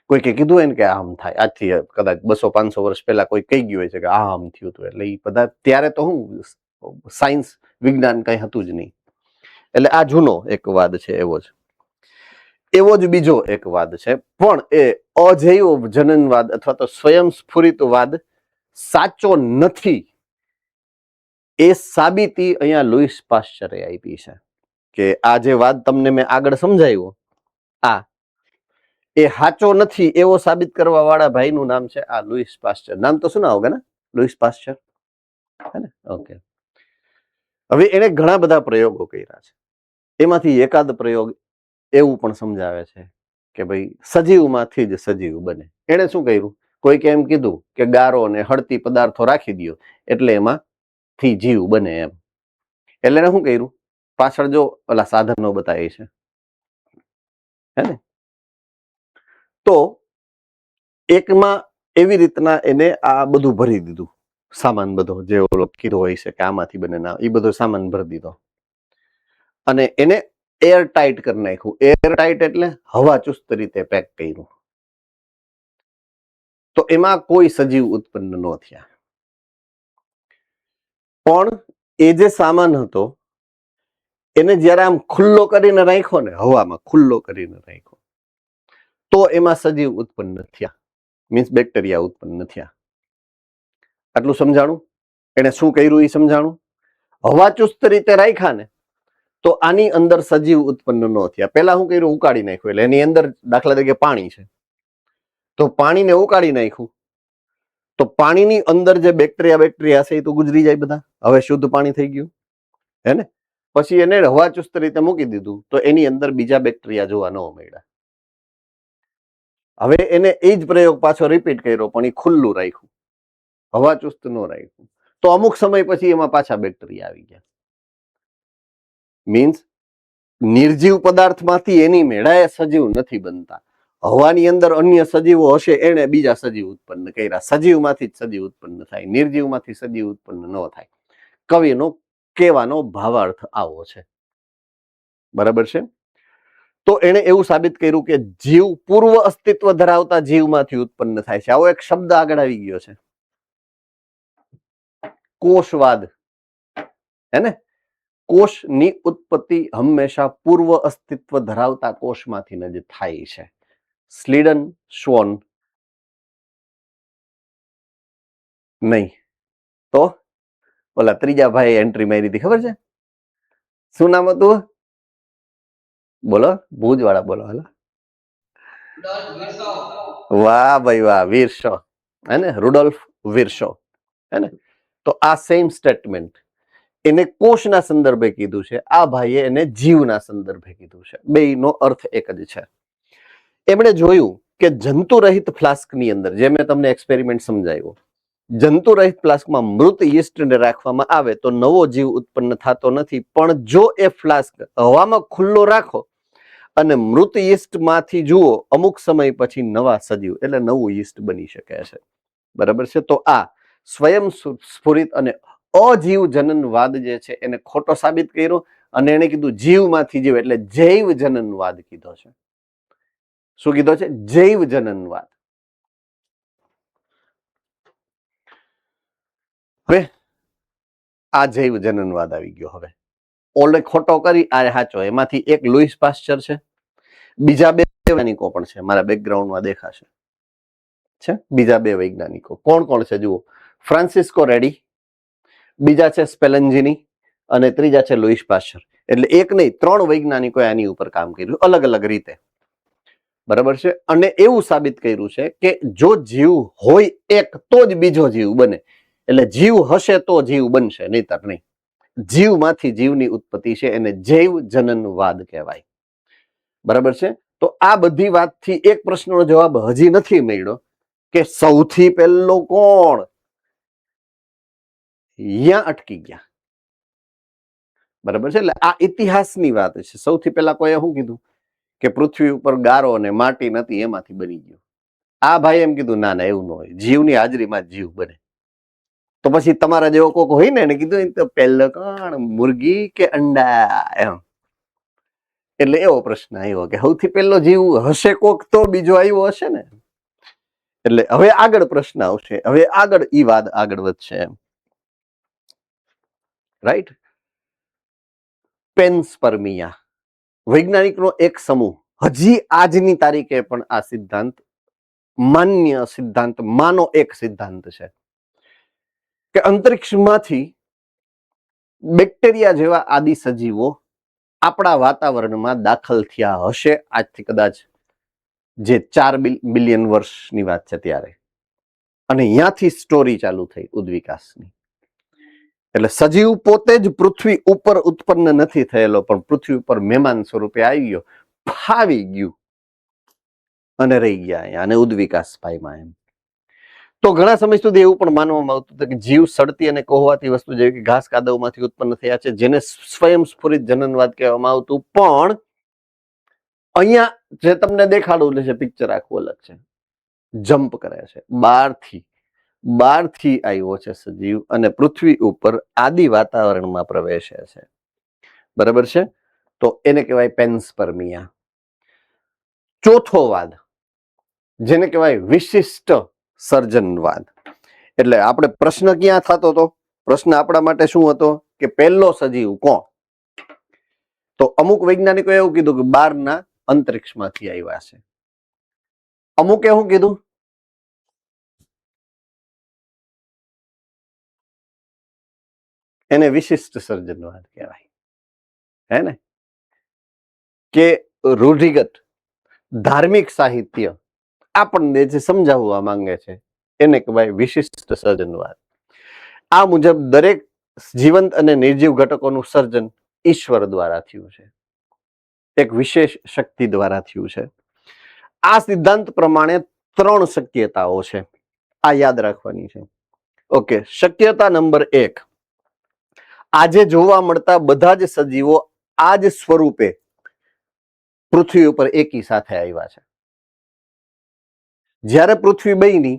કોઈ કીધું હોય ને કે આમ થાય, આજથી કદાચ 200-500 વર્ષ પહેલા કોઈ કહી ગયું હોય છે કે આમ થયું હતું, એટલે એ બધા ત્યારે તો હું સાયન્સ વિજ્ઞાન કઈ હતું જ નહીં. એટલે આ જૂનો એક વાદ છે. એવો જ બીજો એક વાદ છે, પણ એ અજૈવ જનનવાદ અથવા તો સ્વયં સ્ફુરિત વાદ સાચો નથી. એ સાબિતી અહીંયા લુઈસ પાશ્ચરે આપી છે કે આ જે વાદ તમને મેં આગળ સમજાવ્યો, આ એ સાચો નથી એવો સાબિત કરવા વાળા ભાઈનું નામ છે આ લુઈસ પાશ્ચર. નામ તો સુના હોગા ના, લુઈસ પાશ્ચર, હે ને? ઓકે. હવે એને ઘણા બધા પ્રયોગો કર્યા છે. એમાંથી એકાદ પ્રયોગ એવું પણ સમજાવે છે કે ભાઈ સજીવમાંથી જ સજીવ બને. એને શું કર્યું? કોઈકે એમ કીધું કે ગારો ને હળતી પદાર્થો રાખી દો એટલે એમાંથી જીવ બને એમ. એટલે એને શું કર્યું? પાછળ જો ઓલા સાધનો બતાવે છે, હે ને? તો એકમાં એવી રીતના એને આ બધું ભરી દીધું, સામાન બધો જે ઓલો કીધો હોય છે કે આમાંથી બને ના, એ બધો સામાન ભરી દીધો અને એને એર ટાઈટ કરી નાખ્યું. એર ટાઈટ એટલે હવા ચુસ્ત રીતે પેક કર્યું. તો એમાં કોઈ સજીવ ઉત્પન્ન ન થયા. પણ એ જે સામાન હતો એને જયારે આમ ખુલ્લો કરીને રાખ્યો ને, હવામાં ખુલ્લો કરીને રાખ્યો, તો એમાં સજીવ ઉત્પન્ન થયા. મીન્સ બેક્ટેરિયા ઉત્પન્ન થયા. આટલું સમજાણું? એને શું કર્યું એ સમજાણું? હવા ચુસ્ત રીતે રાખ્યા ને તો આની અંદર સજીવ ઉત્પન્ન ન થયા. પેલા શું કર્યું? ઉકાળી નાખ્યું. એટલે એની અંદર દાખલા તરીકે પાણી છે, તો પાણીને ઉકાળી નાખ્યું તો પાણીની અંદર જે બેક્ટેરિયા છે એ તો ગુજરી જાય બધા. હવે શુદ્ધ પાણી થઈ ગયું, હે ને? પછી એને હવા ચુસ્ત રીતે મૂકી દીધું તો એની અંદર બીજા બેક્ટેરિયા જોવા ન મળ્યા. હવે એને એ જ પ્રયોગ પાછો રિપીટ કર્યો, પણ એ ખુલ્લું રાખ્યું, હવા ચુસ્ત ન રાખ્યું. તો અમુક સમય પછી એમાં પાછા બેક્ટેરિયા આવી ગયા. મીન્સ નિર્જીવ પદાર્થમાંથી એની મેળાએ સજીવ નથી બનતા. હવાની અંદર અન્ય સજીવો હશે, એને બીજા સજીવ ઉત્પન્ન કર્યા. સજીવમાંથી જ સજીવ ઉત્પન્ન થાય, નિર્જીવમાંથી સજીવ ઉત્પન્ન ન થાય. કવિનો કહેવાનો ભાવાર્થ આવો છે. બરાબર છે? તો એને એવું સાબિત કર્યું કે જીવ પૂર્વ અસ્તિત્વ ધરાવતા જીવમાંથી ઉત્પન્ન થાય છે. આવો એક શબ્દ આગળ આવી ગયો છે, કોષવાદ, હે ને? કોષની ઉત્પત્તિ હંમેશા પૂર્વ અસ્તિત્વ ધરાવતા કોષમાંથી જ થાય છે. સ્લીડન સ્વોન નહીં તો ઓલા ત્રીજા ભાઈ એન્ટ્રી મારી હતી, ખબર છે? શું નામ હતું? બોલો, ભુજ વાળા બોલો. હાલો, વાહ ભાઈ વાહ, વિર્શો, હે ને? રુડોલ્ફ વિર્શો, હે ને? તો આ સેમ સ્ટેટમેન્ટ એને કોષના સંદર્ભે કીધું છે, આ ભાઈએ એને જીવના સંદર્ભે કીધું છે. બેયનો અર્થ એક જ છે. એમણે જોયું કે જંતુરહિત ફ્લાસ્કની અંદર, જે મેં તમને એક્સપેરિમેન્ટ સમજાવ્યો, જંતુરહિત ફ્લાસ્કમાં મૃત યીસ્ટને રાખવામાં આવે તો નવો જીવ ઉત્પન્ન થતો નથી. પણ જો એ ફ્લાસ્ક હવામાં ખુલ્લો રાખો અને મૃત યીસ્ટમાંથી જુઓ, અમુક સમય પછી નવા સજીવ એટલે નવું યીસ્ટ બની શકે છે. બરાબર છે? તો આ સ્વયં સ્ફુરિત અને અજીવ જનનવાદ જે છે એને ખોટો સાબિત કર્યો અને એને કીધું જીવમાંથી જીવ એટલે જૈવ જનનવાદ કીધો છે. શું કીધો છે? જૈવ જનનવાદ. હવે આ જૈવ જનનવાદ આવી ગયો. હવે ઓલે ખોટો કરી આ સાચો. એમાંથી એક લુઈસ પાશ્ચર છે બીજા બે વૈજ્ઞાનિકો પણ છે, મારા બેકગ્રાઉન્ડમાં દેખાશે છે બીજા બે વૈજ્ઞાનિકો. કોણ કોણ છે જુઓ, ફ્રાન્સિસ્કો રેડી, બીજા છે સ્પેલન્જીની અને ત્રીજા છે લુઈસ પાસ્ચર. એટલે એક નહીં 3 વૈજ્ઞાનિકોએ આની ઉપર કામ કર્યું અલગ અલગ રીતે. બરાબર છે. અને એવું સાબિત કર્યું છે કે જો જીવ હોય એક તો જ બીજો જીવ બને. એટલે જીવ હશે તો જીવ બનશે, નહીતર નહીં. જીવમાંથી જીવની ઉત્પત્તિ છે, એને જૈવ જનનવાદ કહેવાય. બરાબર છે. તો આ બધી વાતથી એક પ્રશ્નનો જવાબ હજી નથી મળ્યો કે સૌથી પહેલો કોણ, અહીંયા અટકી ગયા. બરાબર છે. એટલે આ ઇતિહાસની વાત છે. સૌથી પહેલા કોઈએ શું કીધું કે પૃથ્વી ઉપર ગારો અને માટી નથી, એમાંથી બની ગયું. આ ભાઈ એમ કીધું ના ના એવું ન હોય, જીવની હાજરીમાં જીવ બને. તો પછી તમારા જેવો કોક હોય ને એને કીધું તો પહેલો કોણ, મુર્ગી કે અંડા, એમ. એટલે એવો પ્રશ્ન આવ્યો કે સૌથી પહેલો જીવ હશે કોક તો બીજો આવ્યો હશે ને. એટલે હવે આગળ પ્રશ્ન આવશે, હવે આગળ ઈ વાત આગળ વધશે એમ. રાઈટ. પેન્સપર્મિયા વૈજ્ઞાનિકનો એક સમૂહ હજી આજની તારીખે પણ આ સિદ્ધાંત માન્ય સિદ્ધાંત માનો એક સિદ્ધાંત છે કે અંતરિક્ષમાંથી બેક્ટેરિયા જેવા આદિ સજીવો આપણા વાતાવરણમાં દાખલ થયા હશે આજથી કદાચ જે 4 બિલિયન વર્ષની વાત છે ત્યારે. અને ત્યાંથી સ્ટોરી ચાલુ થઈ ઉદ્વિકાસની. એટલે સજીવ પોતે જ પૃથ્વી ઉપર ઉત્પન્ન નથી થયેલો, પણ પૃથ્વી ઉપર મહેમાન સ્વરૂપે આવી ગયો, ફાવી ગયું અને રહી ગયા અહીંયા અને ઉદ્વિકાસ પામ્યા એમ. તો ઘણા સમય સુધી એવું પણ માનવામાં આવતું હતું કે જીવ સડતી અને કોહવાતી વસ્તુ જેવી કે ઘાસ કાદવમાંથી ઉત્પન્ન થયા છે, જેને સ્વયંસ્ફુરિત જનનવાદ કહેવામાં આવતું. પણ અહીંયા જે તમને દેખાડું છે પિક્ચર આખું અલગ છે, જમ્પ કરે છે, બહારથી આવ્યો છે સજીવ અને પૃથ્વી ઉપર આદિ વાતાવરણમાં પ્રવેશે છે. બરાબર છે. તો એને કહેવાય પેન્સપર્મિયા. ચોથો વાદ જેને કહેવાય વિશિષ્ટ સર્જનવાદ. એટલે આપણે પ્રશ્ન ક્યાં થતો હતો, પ્રશ્ન આપણા માટે શું હતો કે પહેલો સજીવ કોણ. તો અમુક વૈજ્ઞાનિકો એવું કીધું કે બહારના અંતરિક્ષમાંથી આવ્યા છે. અમુકે શું કીધું એને વિશિષ્ટ સર્જનવાદ કહેવાય. હે ને કે રૂઢિગત ધાર્મિક સાહિત્ય આપણને જે સમજાવવા માંગે છે એને કહેવાય વિશિષ્ટ સર્જનવાદ. આ મુજબ દરેક જીવંત અને નિર્જીવ ઘટકોનું સર્જન ઈશ્વર દ્વારા થયું છે, એક વિશેષ શક્તિ દ્વારા થયું છે. આ સિદ્ધાંત પ્રમાણે 3 શક્યતાઓ છે, આ યાદ રાખવાની છે. ઓકે. શક્યતા નંબર 1, આજે જોવા મળતા બધા જ સજીવો આ જ સ્વરૂપે પૃથ્વી ઉપર એકી સાથે આવ્યા છે. જ્યારે પૃથ્વી બની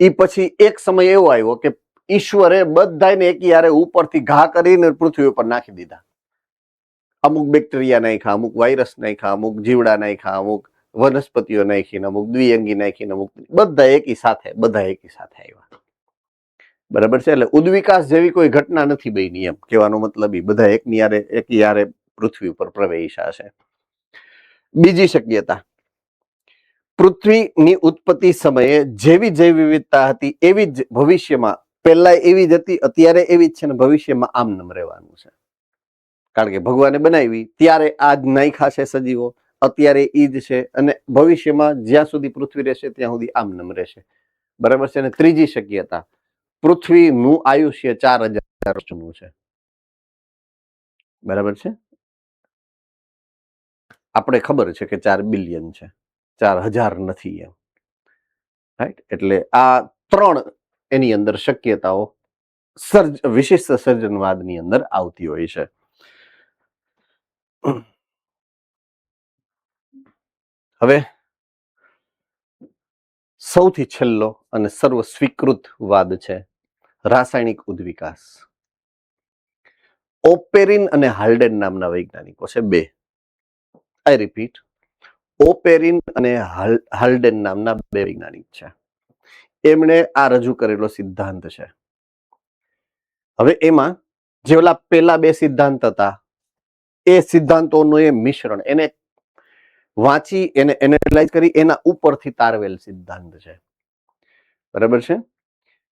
એ પછી એક સમય એવો આવ્યો કે ઈશ્વરે બધાને એકી હારે ઉપરથી ઘા કરીને પૃથ્વી ઉપર નાખી દીધા. અમુક બેક્ટેરિયા નાખ્યા, અમુક વાયરસ નાખ્યા, અમુક જીવડા નાખ્યા, અમુક વનસ્પતિઓ નાખીને, અમુક દ્વિઅંગી નાખીને, અમુક બધા એકી સાથે આવ્યા. બરાબર છે. એટલે ઉદ્વિકાસ જેવી કોઈ ઘટના નથી બની એમ કહેવાનો મતલબ એ બધા એકી હારે પૃથ્વી ઉપર પ્રવેશ્યા છે. બીજી શક્યતા, પૃથ્વીની ઉત્પત્તિ સમયે જેવી જૈવ વિવિધતા હતી એવી જ ભવિષ્યમાં, પહેલા એવી જ હતી, અત્યારે એવી જ છે ને ભવિષ્યમાં આમનામ રહેવાનું છે. કારણ કે ભગવાને બનાવી ત્યારે આ જ નાખ્યા છે સજીવો, અત્યારે ઈ જ છે અને ભવિષ્યમાં જ્યાં સુધી પૃથ્વી રહેશે ત્યાં સુધી આમનામ રહેશે. બરાબર છે. અને ત્રીજી શક્યતા, પૃથ્વીનું આયુષ્ય 4000 વર્ષનું છે. બરાબર છે. આપણે ખબર છે કે 4 બિલિયન છે, 4000 નથી એમ. રાઈટ. એટલે આ 3 એની અંદર શક્યતાઓ વિશિષ્ટ સર્જનવાદની અંદર આવતી હોય છે. હવે સૌથી છેલ્લો અને સર્વ સ્વીકૃત વાદ છે રાસાયણિક ઉદ્વિકાસ. ઓપેરિન અને હાલ્ડેન નામના વૈજ્ઞાનિકો છે, 2. આઈ રિપીટ, ઓપેરિન અને હાલ્ડેન નામના 2 વૈજ્ઞાનિક છે. એમણે આ રજૂ કરેલો સિદ્ધાંત છે. હવે એમાં જે ઓલા પહેલા 2 સિદ્ધાંત હતા એ સિદ્ધાંતોનું એ મિશ્રણ, એને વાંચી એને એનાલાઇઝ કરી એના ઉપરથી તારવેલ સિદ્ધાંત છે. બરાબર છે.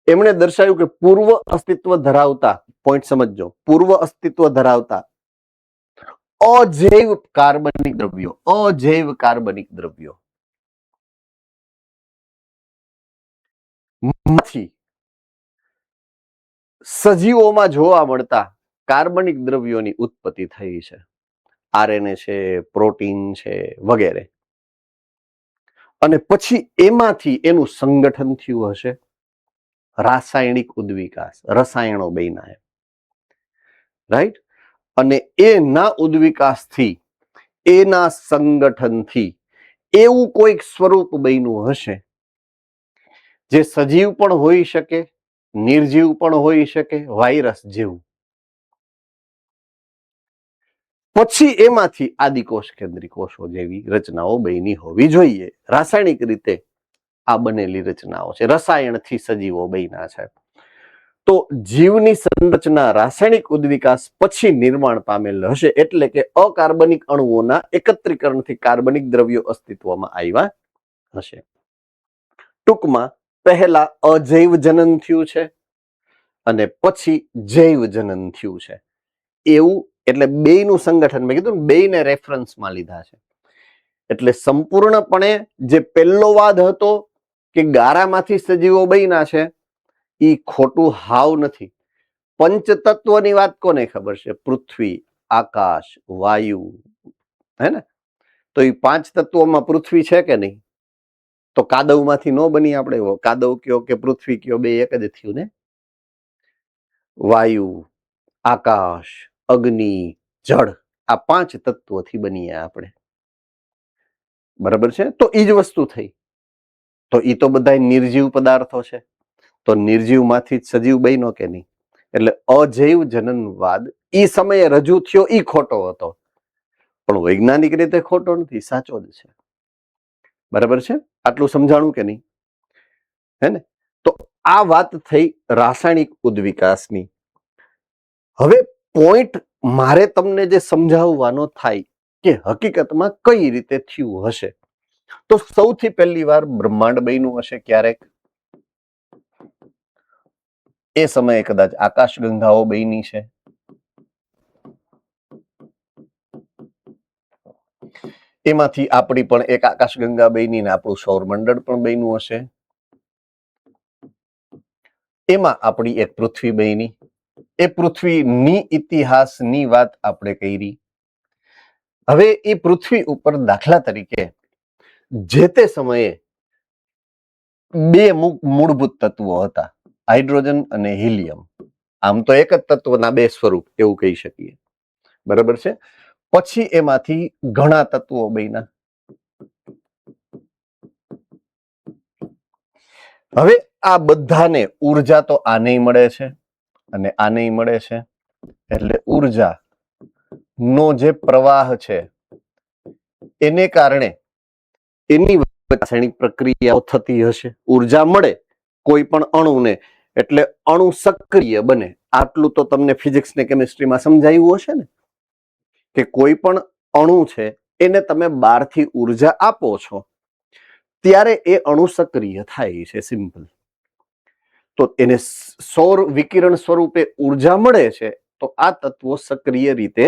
એમણે દર્શાવ્યું કે પૂર્વ અસ્તિત્વ ધરાવતા, પોઈન્ટ સમજજો, પૂર્વ અસ્તિત્વ ધરાવતા અજૈવ કાર્બનિક દ્રવ્યો, અજૈવ કાર્બનિક દ્રવ્યો માંથી સજીવોમાં જોવા મળતા કાર્બનિક દ્રવ્યોની ઉત્પત્તિ થઈ છે. આરએનએ છે, પ્રોટીન છે વગેરે. અને પછી એમાંથી એનું સંગઠન થયું હશે, રાસાયણિક ઉદ્વિકાસ, રસાયણો બન્યા, રાઈટ. અને એના ઉદ્વિકાસથી, એના સંગઠનથી એવું કોઈક સ્વરૂપ બન્યું હશે જે સજીવ પણ હોઈ શકે, નિર્જીવ પણ હોઈ શકે, વાયરસ જેવું. પછી એમાંથી આદિકોષ કેન્દ્રી કોષો જેવી રચનાઓ બની હોવી જોઈએ. રાસાયણિક રીતે આ બનેલી રચનાઓ છે, રસાયણથી સજીવો બન્યા છે. તો જીવની સંરચના રાસાયણિક ઉદ્વિકાસ પછી નિર્માણ પામેલ હશે, એટલે કે અકાર્બનિક અણુઓના એકત્રીકરણથી કાર્બનિક દ્રવ્યો અસ્તિત્વમાં આવ્યા હશે. ટૂંકમાં પહેલા અજૈવ જનન થયું છે અને પછી જૈવ જનન થયું છે. એવું એટલે બેયનું સંગઠન, મેં કીધું ને બેયને રેફરન્સમાં લીધા છે. એટલે સંપૂર્ણપણે જે પહેલો વાદ હતો કે ગારામાંથી સજીવો બન્યા છે, એ ખોટું હાવ નથી. પંચતત્વની વાત કોને ખબર છે? પૃથ્વી, આકાશ, વાયુ, હે ને? તો એ 5 તત્વોમાં પૃથ્વી છે કે નહીં? તો કાદવમાંથી ન બની આપણે, કાદવ કયો કે પૃથ્વી કયો, બે એક જ થયું ને. વાયુ, આકાશ, અગ્નિ, જળ, આ 5 તત્વોથી બનીએ આપણે. બરાબર છે. તો એ જ વસ્તુ થઈ. તો એ તો બધા નિર્જીવ પદાર્થો છે. તો નિર્જીવમાંથી જ સજીવ બન્યો કે નહીં? એટલે અજૈવ જનનવાદ એ સમયે રજૂ થયો, એ ખોટો હતો. પણ વૈજ્ઞાનિક રીતે ખોટો નથી, સાચો જ છે. બરાબર છે. આટલું સમજાણું કે નહીં? હે ને? તો આ વાત થઈ રાસાયણિક ઉદ્વિકાસની. હવે પોઈન્ટ મારે તમને જે સમજાવવાનો થાય કે હકીકતમાં કઈ રીતે થયું હશે, તો સૌથી પહેલી વાર બ્રહ્માંડ બન્યું હશે ક્યારેક. એ સમયે કદાચ આકાશગંગાઓ બની છે. એમાંથી આપણી પણ એક આકાશગંગા બની ને આપણું સૌરમંડળ પણ બન્યું હશે. એમાં આપણી એક પૃથ્વી બની. એ પૃથ્વીની ઇતિહાસની વાત આપણે કરી. હવે એ પૃથ્વી ઉપર દાખલા તરીકે જે તે સમયે 2 મૂળભૂત તત્વો હતા, હાઇડ્રોજન અને હિલિયમ. આમ તો એક જ તત્વના 2 સ્વરૂપ એવું કહી શકીએ. બરાબર છે. પછી એમાંથી ઘણા તત્વો બન્યા. હવે આ બધાને ઉર્જા તો આને મળે છે અને આને મળે છે. એટલે ઉર્જા નો જે પ્રવાહ છે એને કારણે એની રાસાયણિક પ્રક્રિયાઓ થતી હશે. ઉર્જા મળે કોઈ પણ અણુને એટલે અણુ સક્રિય બને. આટલું તો તમને ફિઝિક્સ ને કેમિસ્ટ્રીમાં સમજાયું હશે ને, કે કોઈ પણ અણુ છે એને તમે બહારથી ઉર્જા આપો છો ત્યારે એ અણુ સક્રિય થાય છે. સિમ્પલ. તો એને સૌર વિકિરણ સ્વરૂપે ઉર્જા મળે છે. તો આ તત્વો સક્રિય રીતે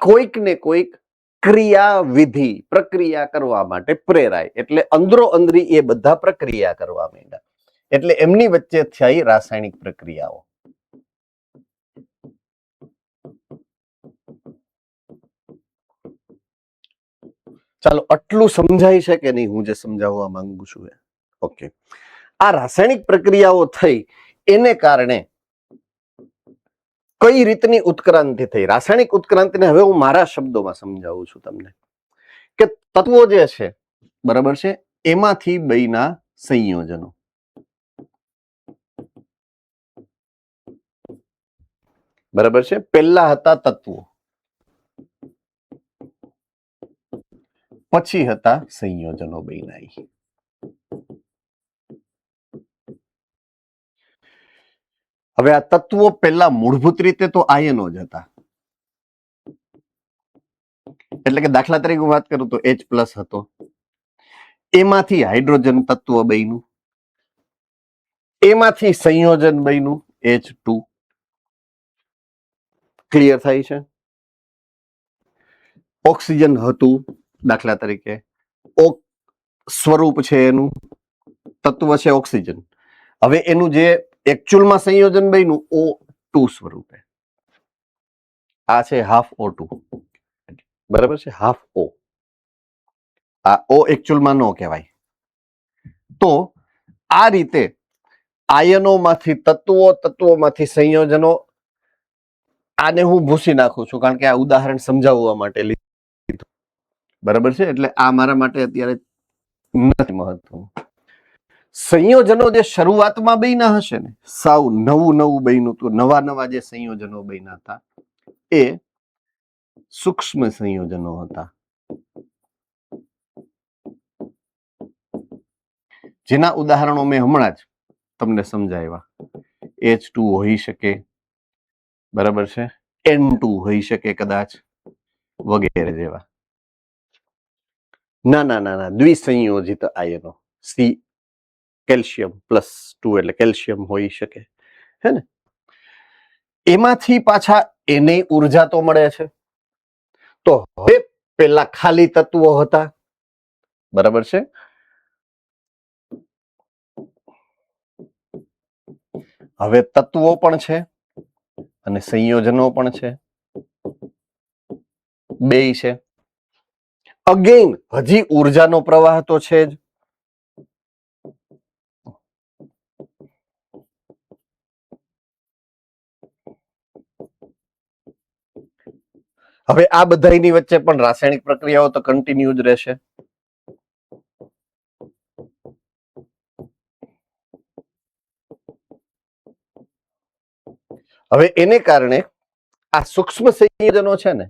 કોઈક ને કોઈક ક્રિયાવિધિ પ્રક્રિયા કરવા માટે પ્રેરાય. એટલે અંદરો અંદરી એ બધા પ્રક્રિયા કરવા માંડ્યા. એટલે એમની વચ્ચે થઈ રાસાયણિક પ્રક્રિયાઓ. ચાલો, આટલું સમજાય છે કે નહીં હું જે સમજાવવા માંગુ છું? ઓકે. આ રાસાયણિક પ્રક્રિયાઓ થઈ એને કારણે કઈ રીતની ઉત્ક્રાંતિ થઈ? રાસાયણિક ઉત્ક્રાંતિને હવે હું મારા શબ્દોમાં સમજાવું છું તમને, કે તત્વો જે છે, બરાબર છે, એમાંથી બેના સંયોજનો. બરાબર છે. પહેલા હતા તત્વો, પછી હતા સંયોજનો બન્યા. હવે આ તત્વો પહેલા મૂળભૂત રીતે તો આયનો જ હતા. એટલે કે દાખલા તરીકે વાત કરું તો H+ હતો, એમાંથી હાઇડ્રોજન તત્વ બન્યું, એમાંથી સંયોજન બન્યું H2. ક્લિયર થાય છે? ઓક્સિજન હતું દાખલા તરીકે, સ્વરૂપ છે એનું, તત્વ છે ઓક્સિજન. હવે એનું જે એકચ્યુઅલમાં સંયોજન બન્યું O2 સ્વરૂપે, આ છે હાફ O2, બરાબર છે, હાફ O. આ O એકચ્યુઅલમાં નો કહેવાય. તો આ રીતે આયનોમાંથી તત્વોમાંથી સંયોજનો, આને હું ભૂસી નાખું છું કારણ કે આ ઉદાહરણ સમજાવવા માટે લીધું, બરાબર છે. એટલે આ મારા માટે અત્યારે નથી મહત્વનું. સંયોજનો જે શરૂઆતમાં બન્યા હશે ને, સાવ નવું બન્યું હતું, નવા જે સંયોજનો બન્યા હતા એ સૂક્ષ્મ સંયોજનો હતા, જેના ઉદાહરણો મેં હમણાં જ તમને સમજાવ્યા. H2 હોઈ શકે, બરાબર છે, N2 હોઈ શકે કદાચ, વગેરે જેવા. ના દ્વિસંયોજિત આયનો, C કેલ્શિયમ +2 એટલે કેલ્શિયમ હોઈ શકે, હે ને. એમાંથી પાછા એને ઉર્જા તો મળે છે. તો હવે પેલા ખાલી તત્વો હતા, બરાબર છે, હવે તત્વો પણ છે અને સંયોજનો પણ છે, બેય છે. અગેન હજી ઉર્જાનો પ્રવાહ તો છે જ. હવે આ બધાની વચ્ચે પણ રાસાયણિક પ્રક્રિયાઓ તો કન્ટિન્યુ જ રહેશે. હવે એને કારણે આ સૂક્ષ્મ સંયોજનો છે ને,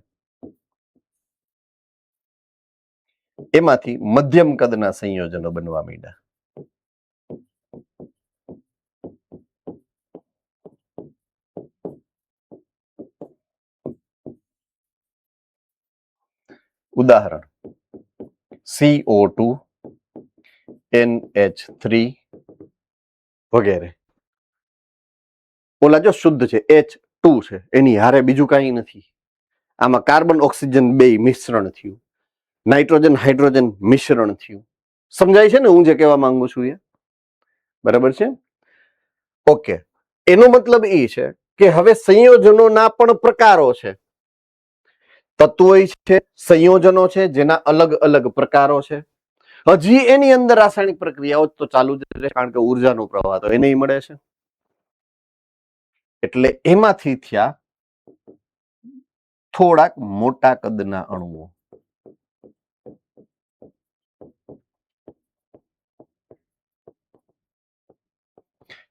એમાંથી મધ્યમ કદના સંયોજનો બનવા માંડ્યા. ઉદાહરણ CO2, NH3 વગેરે. ઓલા જો શુદ્ધ છે H2 છે, એની હારે બીજું કઈ નથી. આમાં કાર્બન ઓક્સિજન બે મિશ્રણ થયું, નાઇટ્રોજન હાઇડ્રોજન મિશ્રણ થયું. સમજાય છે ને હું જે કહેવા માંગુ છું એ? બરાબર છે, ઓકે. એનો મતલબ એ છે કે હવે સંયોજનોના પણ પ્રકારો છે. તત્વો છે, સંયોજનો છે, જેના અલગ અલગ પ્રકારો છે. હજી એની અંદર રાસાયણિક પ્રક્રિયાઓ તો ચાલુ જ રહે, કારણ કે ઉર્જાનો પ્રવાહ તો એને મળે છે. એટલે એમાંથી થયા થોડાક મોટા કદના અણુઓ.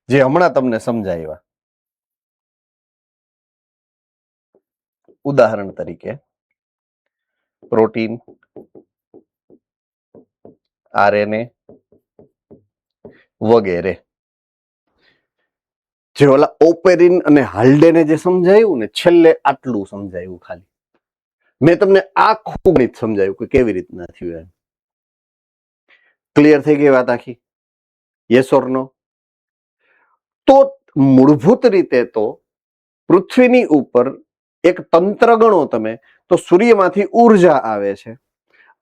જે હમણાં તમને સમજાવ્યા. ઉદાહરણ તરીકે પ્રોટીન, RNA વગેરે. જે ઓલા ઓપેરિન અને હાલ્ડેને જે સમજાયું ને, છેલ્લે આટલું સમજાયું ખાલી. મેં તમને આખું ગણિત સમજાયું કે કેવી રીતના થયું એમ. ક્લિયર થઈ ગઈ વાત આખી? યસ ઓર નો? તો મૂળભૂત રીતે તો પૃથ્વીની ઉપર એક તંત્ર ગણો તમે તો સૂર્યમાંથી ઉર્જા આવે છે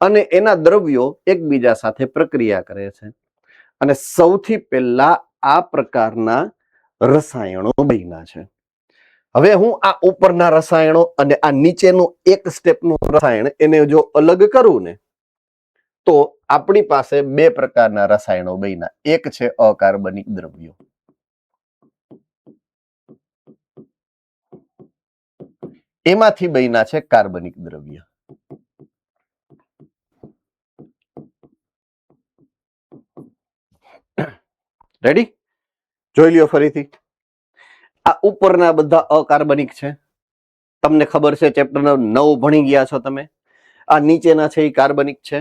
અને એના દ્રવ્યો એકબીજા સાથે પ્રક્રિયા કરે છે, અને સૌથી પહેલા આ પ્રકારના રસાયણો બન્યા છે. હવે હું આ ઉપરના રસાયણો અને આ નીચેનું એક સ્ટેપનું રસાયણ એને જો અલગ કરું ને, તો આપણી પાસે બે પ્રકારના રસાયણો બન્યા. એક છે અકાર્બનિક દ્રવ્યો, એમાંથી બન્યા છે કાર્બનિક દ્રવ્ય. રેડી? જોઈ લ્યો ફરીથી. આ ઉપરના બધા અકાર્બનિક છે, તમને ખબર છે, ચેપ્ટર 9 ભણી ગયા છો તમે. આ નીચેના છે એ કાર્બનિક છે.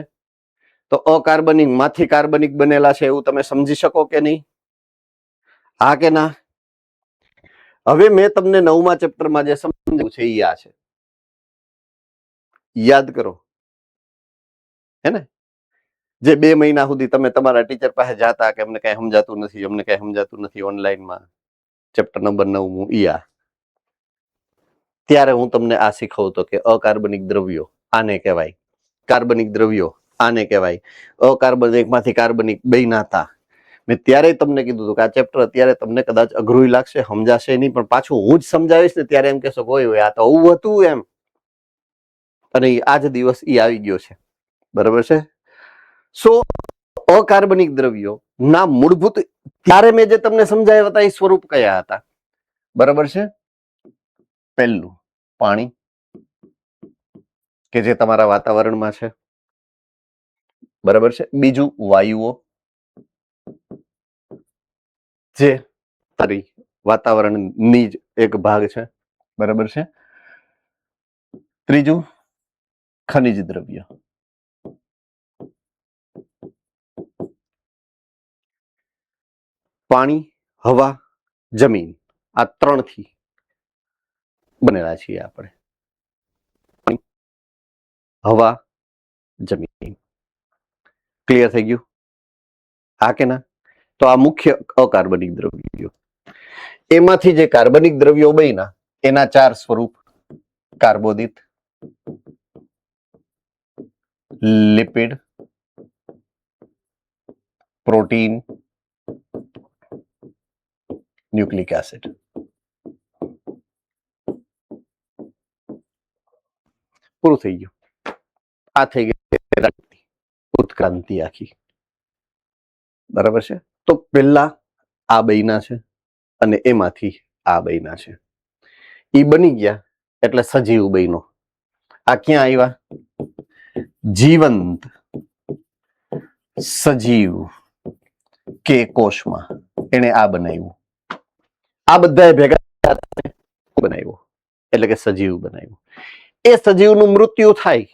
તો અકાર્બનિક માંથી કાર્બનિક બનેલા છે એવું તમે સમજી શકો કે નહીં? હા કે ના? હવે મેં તમને 9મા ચેપ્ટરમાં જે સમજાવ્યું છે એ આ છે. યાદ કરો, હે ને? જે 2 મહિના સુધી તમે તમારા ટીચર પાસે જાતા કે અમને કઈ સમજાતું નથી ઓનલાઈનમાં, ચેપ્ટર નંબર 9 ઈ આ, ત્યારે હું તમને આ શીખવતો કે અકાર્બનિક દ્રવ્યો આને કહેવાય, કાર્બનિક દ્રવ્યો આને કહેવાય, અકાર્બનિક માંથી કાર્બનિક બન્યા હતા. મેં ત્યારે તમને કીધું હતું કે આ ચેપ્ટર અત્યારે તમને કદાચ અઘરું લાગશે, સમજાશે નહીં, પણ પાછું હું જ સમજાવીશ ને ત્યારે એમ કહેશો હોય આ તો આવું હતું એમ. અને આ જ દિવસ ઈ આવી ગયો છે. બરાબર છે? સો અકાર્બનિક દ્રવ્યો ના મૂળભૂત ત્યારે મેં જે તમને સમજાવ્યા હતા એ સ્વરૂપ કયા હતા? બરાબર છે? પહેલું પાણી, કે જે તમારા વાતાવરણમાં છે. બરાબર છે? બીજું વાયુઓ, જે તારી વાતાવરણની જ એક ભાગ છે. બરાબર છે? ત્રીજું ખનિજ દ્રવ્ય. પાણી, હવા, જમીન, આ 3 થી બનેલા છીએ આપણે. હવા, જમીન. ક્લિયર થઈ ગયું? હા કે ના? તો આ મુખ્ય અકાર્બનિક દ્રવ્યો. એમાંથી જે કાર્બનિક દ્રવ્યો બન્યા એના 4 સ્વરૂપ: કાર્બોદિત, લિપિડ, પ્રોટીન, ન્યુક્લિક એસિડ. પૂરું થઈ ગયું. આ થઈ ગઈ ઉત્ક્રાંતિ આખી. બરાબર છે? તો પહેલા આ બન્યા છે અને એમાંથી આ બન્યા છે. ઈ બની ગયા એટલે સજીવ બન્યો. આ ક્યાં આવ્યા? જીવંત સજીવ કે કોષમાં એને આ બનાવ્યું. આ બધા ભેગા બનાવ્યું એટલે કે સજીવ બનાવ્યું. એ સજીવનું મૃત્યુ થાય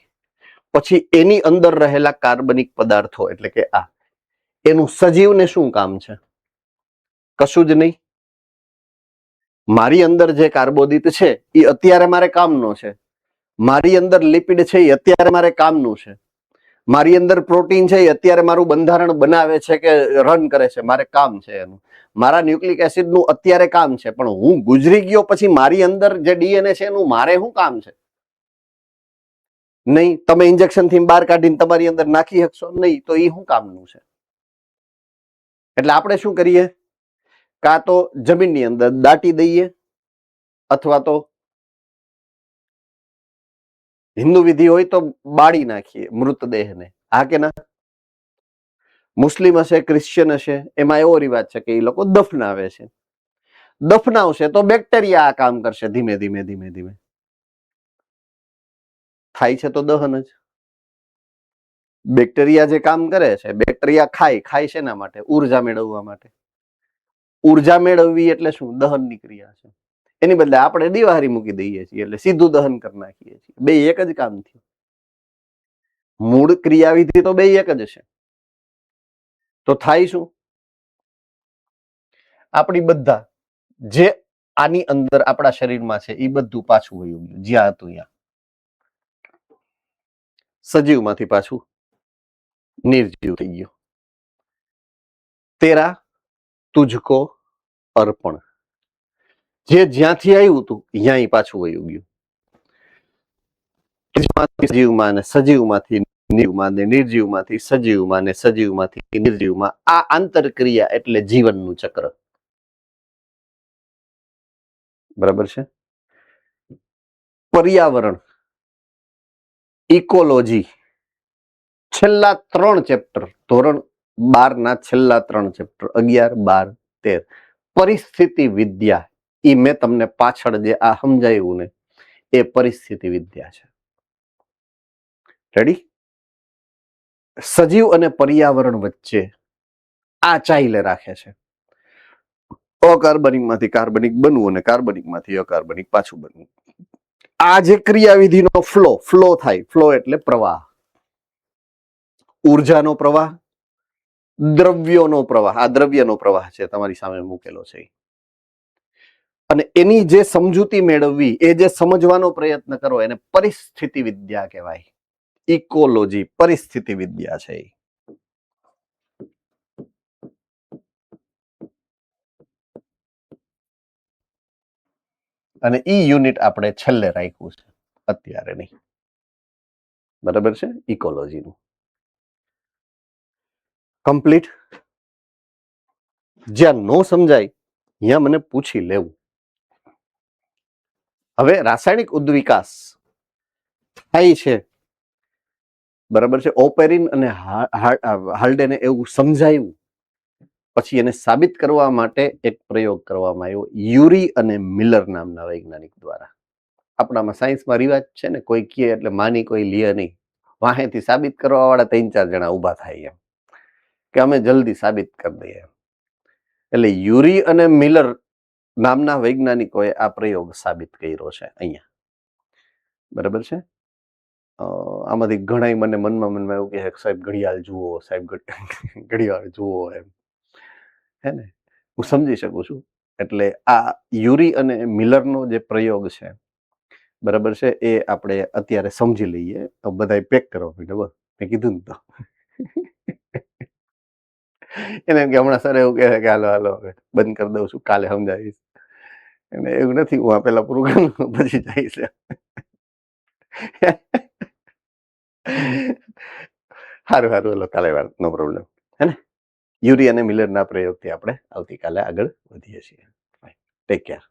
પછી એની અંદર રહેલા કાર્બનિક પદાર્થો એટલે કે આ, એનું સજીવને શું કામ છે? કશું જ નહીં. મારી અંદર જે કાર્બોદિત છે એ અત્યારે મારે કામનો છે. મારી અંદર લિપિડ છે એ અત્યારે મારે કામનું છે. મારી અંદર પ્રોટીન છે એ અત્યારે મારું બંધારણ બનાવે છે કે રન કરે છે, મારે કામ છે એનું. મારા ન્યુક્લિક એસિડ નું અત્યારે કામ છે, પણ હું ગુજરી ગયો પછી મારી અંદર જે ડીએનએ છે એનું મારે શું કામ છે? નહીં. તમે ઇન્જેક્શન થી બહાર કાઢીને તમારી અંદર નાખી શકશો નહીં, તો એ શું કામનું છે? એટલે આપણે શું કરીએ? કાં તો જમીનની અંદર દાટી દઈએ અથવા તો હિન્દુ વિધિ હોય તો બાળી નાખીએ મૃતદેહને. હા કે ના? મુસ્લિમ હશે, ક્રિશ્ચિયન હશે, એમાં એવો રિવાજ છે કે એ લોકો દફનાવે છે. દફનાવશે તો બેક્ટેરિયા આ કામ કરશે ધીમે ધીમે ધીમે ધીમે. થાય છે તો દહન જ. બેક્ટેરિયા જે કામ કરે છે, બેક્ટેરિયા ખાય શેના માટે? ઉર્જા મેળવવા માટે. ઉર્જા મેળવવી એટલે શું? દહનની ક્રિયા છે. એની બદલે આપણે દીવારી મૂકી દઈએ છીએ એટલે સીધું દહન કરી નાખીએ છીએ. બે એક જ કામ થયું. મૂળ ક્રિયાવિધિ તો બે એક જ છે. તો થાય શું? આપણી બધા જે આની અંદર આપણા શરીરમાં છે એ બધું પાછું વયું ગયું જ્યાં હતું ત્યાં. સજીવમાંથી પાછું નિર્જીવ થઈ ગયું. તેરા તુજકો અર્પણ. જે જ્યાંથી આવ્યું હતું ત્યાં પાછું વયું ગયું. સજીવમાં ને સજીવમાંથી નિર્જીવમાં ને નિર્જીવમાંથી સજીવમાં ને સજીવમાંથી નિર્જીવમાં. આ આંતરક્રિયા એટલે જીવનનું ચક્ર. બરાબર છે? પર્યાવરણ, ઇકોલોજી, છેલ્લા 3 ચેપ્ટર, ધોરણ 12 ના છેલ્લા 3 ચેપ્ટર 11, 12, 13, પરિસ્થિતિ વિદ્યા, એ મેં તમને પાછળ જે આ સમજાવ્યું ને એ પરિસ્થિતિ વિદ્યા છે. રેડી? સજીવ અને પર્યાવરણ વચ્ચે આ ચાઇલે રાખે છે. અકાર્બનિક માંથી કાર્બનિક બનવું અને કાર્બનિક માંથી અકાર્બનિક પાછું બનવું. આ જે ક્રિયાવિધિનો ફ્લો થાય. ફ્લો એટલે પ્રવાહ, ઉર્જાનો પ્રવાહ, દ્રવ્યોનો પ્રવાહ. આ દ્રવ્યનો પ્રવાહ છે તમારી સામે મૂકેલો છે. અને એની જે સમજૂતી મેળવવી, એ જે સમજવાનો પ્રયત્ન કરો એને પરિસ્થિતિ વિદ્યા કહેવાય. ઇકોલોજી, પરિસ્થિતિ વિદ્યા છે. અને ઈ યુનિટ આપણે છેલ્લે રાખ્યું છે, અત્યારે નહીં. બરાબર છે, ઇકોલોજીનું કમ્પ્લીટ. જ્યાં નો સમજાય ત્યાં મને પૂછી લેવું. હવે રાસાયણિક ઉદ્વિકાસ થાય છે, બરાબર છે. ઓપેરિન અને હાલ્ડેને એવું સમજાયું, પછી એને સાબિત કરવા માટે એક પ્રયોગ કરવામાં આવ્યો યુરી અને મિલર નામના વૈજ્ઞાનિક દ્વારા. આપણામાં સાયન્સમાં રિવાજ છે ને, કોઈ કહે એટલે માની કોઈ લે નહીં. વાહેથી સાબિત કરવા વાળા 3-4 જણા ઉભા થાય એમ કે અમે જલ્દી સાબિત કરી દઈએ. એટલે યુરી અને મિલર નામના વૈજ્ઞાનિકોએ આ પ્રયોગ સાબિત કર્યો છે અહીંયા. બરાબર છે. આમાંથી ઘણા મને મનમાં એવું કહે કે સાહેબ ઘડિયાળ જુઓ, સાહેબ ઘડિયાળ જુઓ એમ, હે ને. હું સમજી શકું છું. એટલે આ યુરી અને મિલરનો જે પ્રયોગ છે, બરાબર છે, એ આપણે અત્યારે સમજી લઈએ. તો બધા પેક કરવા માંડ્યા. મેં કીધું ને તો એને એમ કે હમણાં સર એવું કહે કે હાલો હાલો હવે બંધ કરી દઉં છું, કાલે સમજાવીશ. એને એવું નથી, હું આ પેલા પૂરું કરું પછી જઈશ. સારું સારું, હાલો કાલે વાત, નો પ્રોબ્લેમ, હે ને. યુરી અને મિલરના પ્રયોગથી આપણે આવતીકાલે આગળ વધીએ છીએ. Take care.